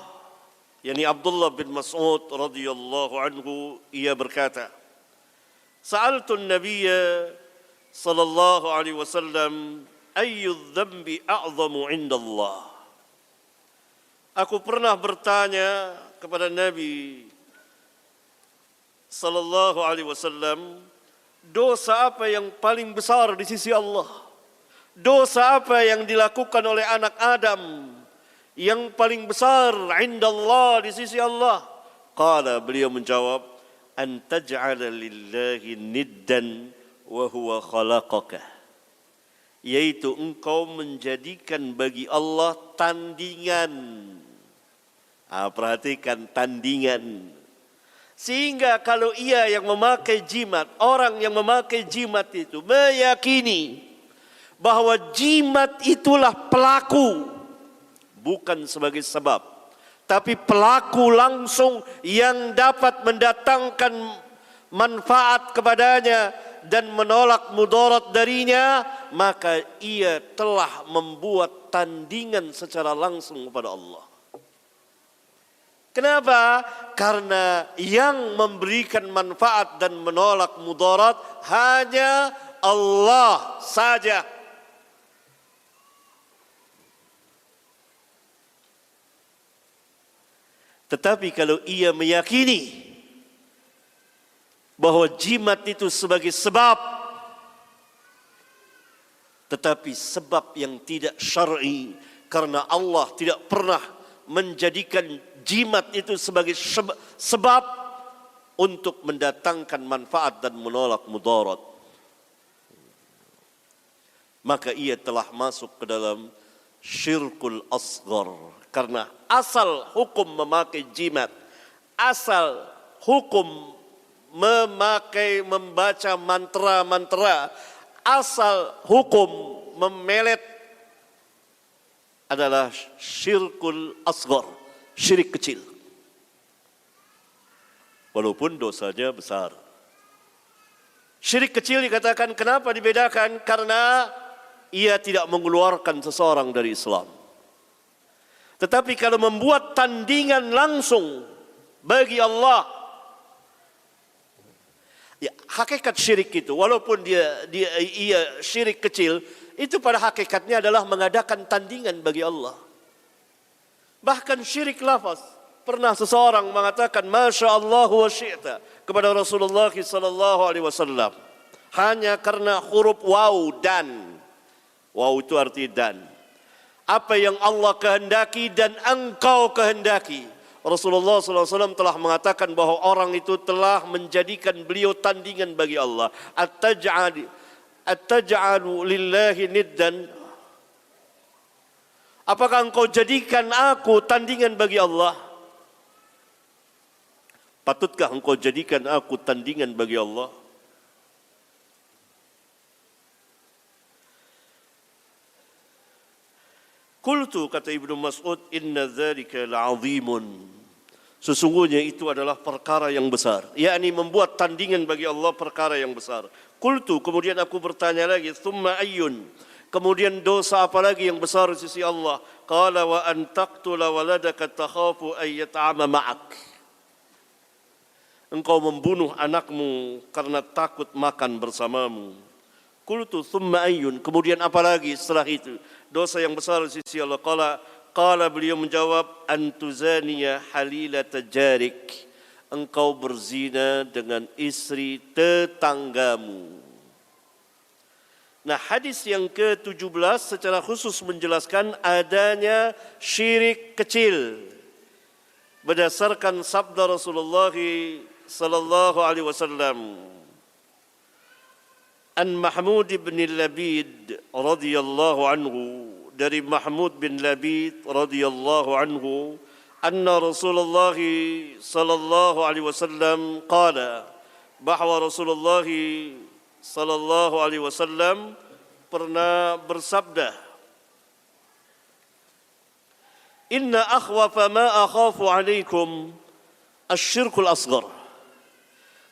yakni Abdullah bin Mas'ud radhiyallahu anhu, ia berkata, Sa'altu an-nabiyya sallallahu alaihi wasallam ayyu dhanbi a'zamu 'inda Allah. Aku pernah bertanya kepada Nabi sallallahu alaihi wasallam, dosa apa yang paling besar di sisi Allah? Dosa apa yang dilakukan oleh anak Adam yang paling besar 'inda Allah, di sisi Allah? Qala, beliau menjawab, an taj'ala lillahi niddan wa huwa khalaqaka, yaitu engkau menjadikan bagi Allah tandingan. Perhatikan, tandingan. Sehingga kalau ia yang memakai jimat, orang yang memakai jimat itu meyakini bahwa jimat itulah pelaku, bukan sebagai sebab, tapi pelaku langsung yang dapat mendatangkan manfaat kepadanya dan menolak mudarat darinya, maka ia telah membuat tandingan secara langsung kepada Allah. Kenapa? Karena yang memberikan manfaat dan menolak mudarat hanya Allah saja. Tetapi kalau ia meyakini bahwa jimat itu sebagai sebab, tetapi sebab yang tidak syar'i, karena Allah tidak pernah menjadikan jimat itu sebagai sebab untuk mendatangkan manfaat dan menolak mudarat, maka ia telah masuk ke dalam syirkul asghar. Karena asal hukum memakai jimat, asal hukum membaca mantra-mantra, asal hukum memelet adalah syirkul asghar, syirik kecil. Walaupun dosanya besar. Syirik kecil dikatakan kenapa dibedakan? Karena ia tidak mengeluarkan seseorang dari Islam. Tetapi kalau membuat tandingan langsung bagi Allah, ya, hakikat syirik itu, walaupun ia syirik kecil, itu pada hakikatnya adalah mengadakan tandingan bagi Allah. Bahkan syirik lafaz, pernah seseorang mengatakan Masya Allah wa syi'ta kepada Rasulullah sallallahu alaihi wasallam hanya karena huruf waw dan. Waw itu arti dan. Apa yang Allah kehendaki dan engkau kehendaki. Rasulullah SAW telah mengatakan bahwa orang itu telah menjadikan beliau tandingan bagi Allah. At-taj'alu lillahi niddan. Apakah engkau jadikan aku tandingan bagi Allah? Patutkah engkau jadikan aku tandingan bagi Allah? Qultu, kata Ibnu Mas'ud, inna dzalika la'azimun. Sesungguhnya itu adalah perkara yang besar. Yakni membuat tandingan bagi Allah perkara yang besar. Qultu, kemudian aku bertanya lagi, thumma ayyun. Kemudian dosa apa lagi yang besar di sisi Allah? Qala wa an taqtula waladaka takhafu ay yata'ama ma'ak. Engkau membunuh anakmu karena takut makan bersamamu. Qultu thumma ayyun. Kemudian apa lagi setelah itu? Dosa yang besar di sisi Allah. Qala beliau menjawab, antuzaniya halilata jarik. Engkau berzina dengan istri tetanggamu. Nah, hadis yang ke-17 secara khusus menjelaskan adanya syirik kecil berdasarkan sabda Rasulullah sallallahu alaihi wasallam. An Mahmud bin Labid radhiyallahu anhu, dari Mahmud bin Labid radhiyallahu anhu, anna Rasulullah sallallahu alaihi wasallam qala, bahwa Rasulullah sallallahu alaihi wasallam pernah bersabda, inna akhwafa ma akhafu alaikum asyirkul asghar.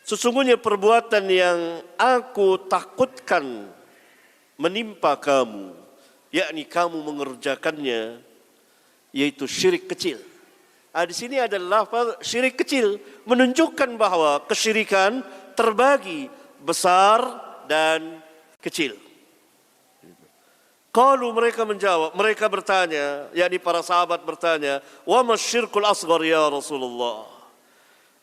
Sesungguhnya perbuatan yang aku takutkan menimpa kamu, yakni kamu mengerjakannya, yaitu syirik kecil. Di sini ada lafaz syirik kecil menunjukkan bahwa kesyirikan terbagi besar dan kecil. Kalau mereka menjawab, mereka bertanya, yakni para sahabat bertanya, wa masyirkul asghar ya Rasulullah?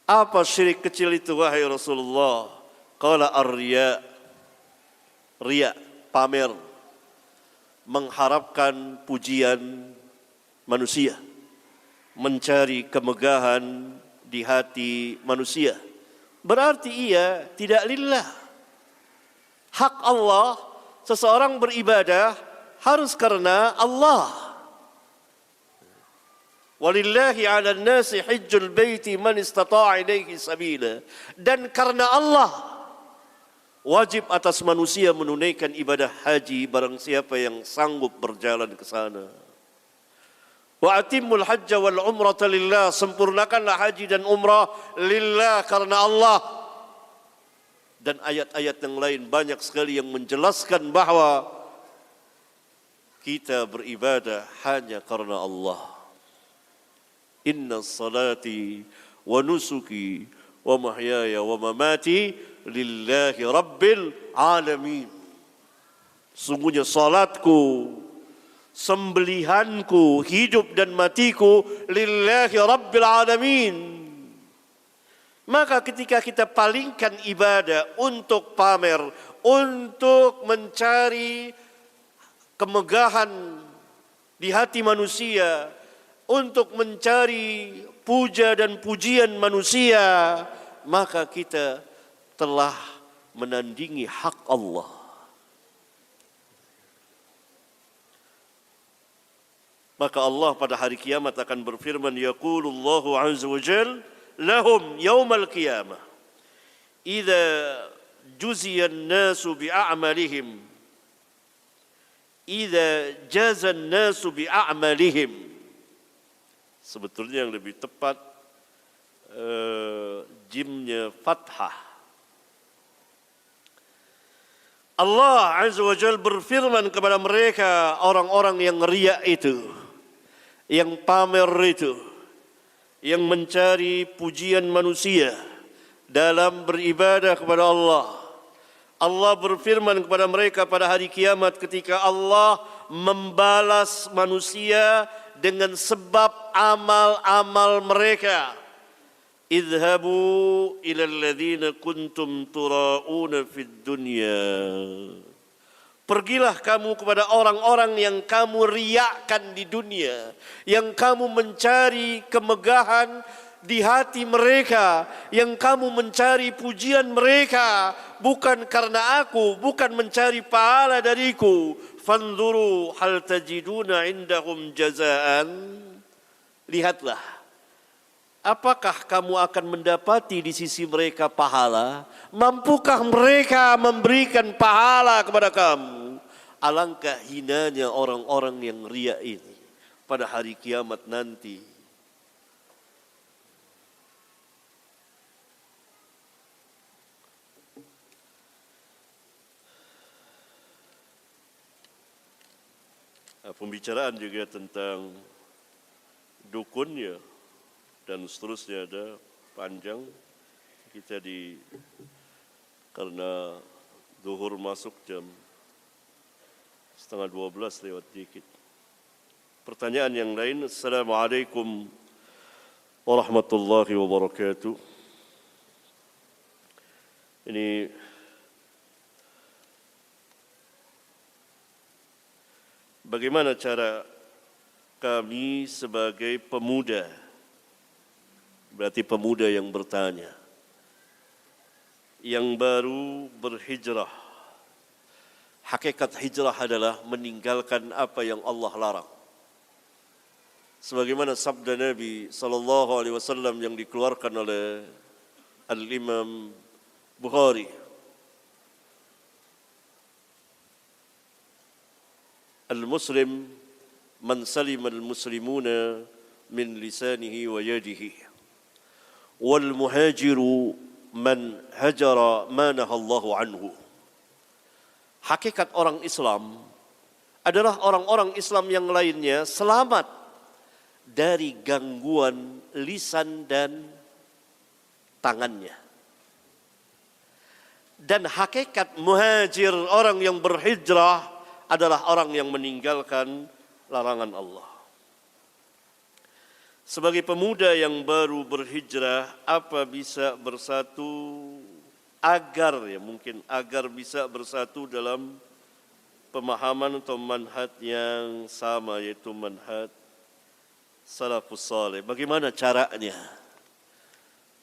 Apa syirik kecil itu wahai Rasulullah? Qala ar-riya. Riya, pamer, mengharapkan pujian manusia, mencari kemegahan di hati manusia. Berarti ia tidak lillah. Hak Allah, seseorang beribadah harus karena Allah. Walillahi 'alan nasi hajjul baiti man istata'a ilaihi sabila. Dan karena Allah, wajib atas manusia menunaikan ibadah haji barang siapa yang sanggup berjalan ke sana. Wa atimmul hajja wal umrata lillah, sempurnakanlah haji dan umrah lillah, karena Allah. Dan ayat-ayat yang lain banyak sekali yang menjelaskan bahwa kita beribadah hanya karena Allah. Inna salati wa nusuki wa mahyaya wa mamati lillahi rabbil alamin. Sungguhnya salatku, sembelihanku, hidup dan matiku lillahi rabbil alamin. Maka ketika kita palingkan ibadah untuk pamer, untuk mencari kemegahan di hati manusia, untuk mencari puja dan pujian manusia, maka kita telah menandingi hak Allah. Maka Allah pada hari kiamat akan berfirman, yaqulullahu azza wa jalla lahum yaumal qiyamah idza juziyan nasu bi'amalihim idza jazan nasu bi'amalihim. Sebetulnya yang lebih tepat jimnya fathah. Allah azza wa jalla berfirman kepada mereka, orang-orang yang riya itu, yang pamer itu, yang mencari pujian manusia dalam beribadah kepada Allah. Allah berfirman kepada mereka pada hari kiamat ketika Allah membalas manusia dengan sebab amal-amal mereka. Idhabu ila alladhina kuntum tura'una fid dunya. Pergilah kamu kepada orang-orang yang kamu riakkan di dunia, yang kamu mencari kemegahan di hati mereka, yang kamu mencari pujian mereka, bukan karena aku, bukan mencari pahala dariku. Fanzuru hal tajiduna indahum jazaan. Lihatlah, apakah kamu akan mendapati di sisi mereka pahala? Mampukah mereka memberikan pahala kepada kamu? Alangkah hinanya orang-orang yang riya ini pada hari kiamat nanti. Pembicaraan juga tentang dukunnya dan seterusnya ada panjang. Kita karena zuhur masuk jam 11:30 lewat dikit. Pertanyaan yang lain. Assalamualaikum warahmatullahi wabarakatuh. Ini bagaimana cara kami sebagai pemuda, berarti pemuda yang bertanya, yang baru berhijrah. Hakikat hijrah adalah meninggalkan apa yang Allah larang. Sebagaimana sabda Nabi SAW yang dikeluarkan oleh Al-Imam Bukhari. Al-Muslim man salima al-muslimuna min lisanihi wa yadihi. Wal muhajiru man hajara ma nahallahu anhu. Hakikat orang Islam adalah orang-orang Islam yang lainnya selamat dari gangguan lisan dan tangannya. Dan hakikat muhajir, orang yang berhijrah, adalah orang yang meninggalkan larangan Allah. Sebagai pemuda yang baru berhijrah, apa bisa bersatu agar bisa bersatu dalam pemahaman atau manhaj yang sama, yaitu manhaj salafus saleh. Bagaimana caranya?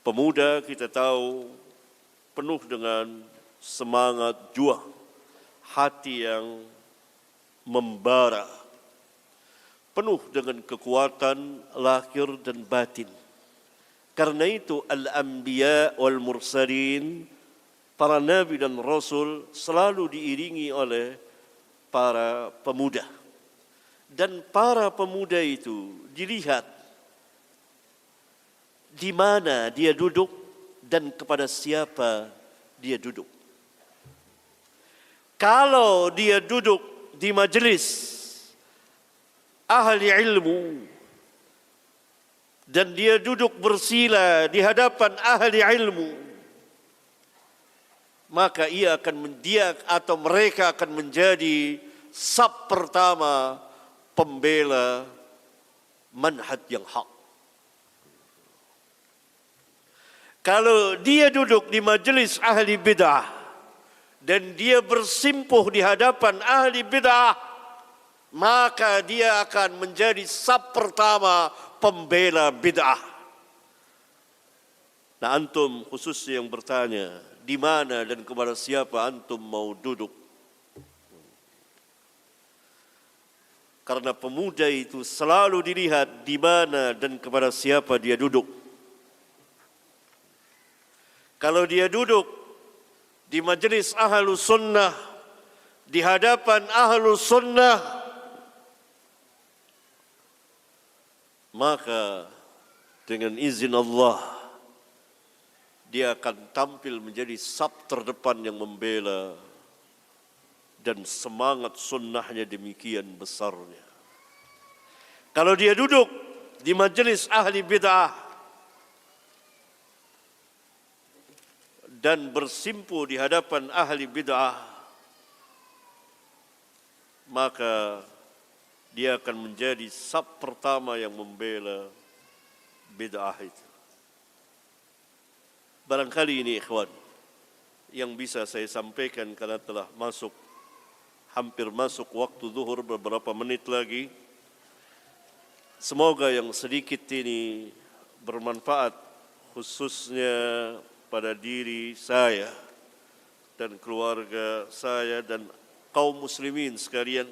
Pemuda kita tahu penuh dengan semangat juang, hati yang membara, penuh dengan kekuatan lahir dan batin. Karena itu al-anbiya wal mursalin, para nabi dan rasul, selalu diiringi oleh para pemuda. Dan para pemuda itu dilihat di mana dia duduk dan kepada siapa dia duduk. Kalau dia duduk di majelis ahli ilmu dan dia duduk bersila di hadapan ahli ilmu, maka mereka akan menjadi saf pertama pembela manhaj yang hak. Kalau dia duduk di majelis ahli bid'ah dan dia bersimpuh di hadapan ahli bid'ah, maka dia akan menjadi saf pertama pembela bid'ah. Nah, antum khususnya yang bertanya, di mana dan kepada siapa antum mau duduk? Karena pemuda itu selalu dilihat di mana dan kepada siapa dia duduk. Kalau dia duduk di majelis ahlus sunnah, di hadapan ahlus sunnah, maka dengan izin Allah dia akan tampil menjadi saf terdepan yang membela, dan semangat sunnahnya demikian besarnya. Kalau dia duduk di majelis ahli bid'ah dan bersimpuh di hadapan ahli bid'ah, maka dia akan menjadi saf pertama yang membela bid'ah itu. Barangkali ini ikhwan yang bisa saya sampaikan, karena telah hampir masuk waktu zuhur, beberapa menit lagi. Semoga yang sedikit ini bermanfaat, khususnya pada diri saya dan keluarga saya dan kaum muslimin sekalian.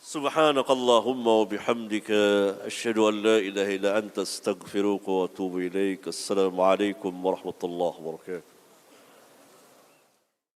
Subhanakallahumma wa bihamdika asyhadu an la ilaha illa anta astaghfiruka wa atubu ilaik. Assalamualaikum warahmatullahi wabarakatuh.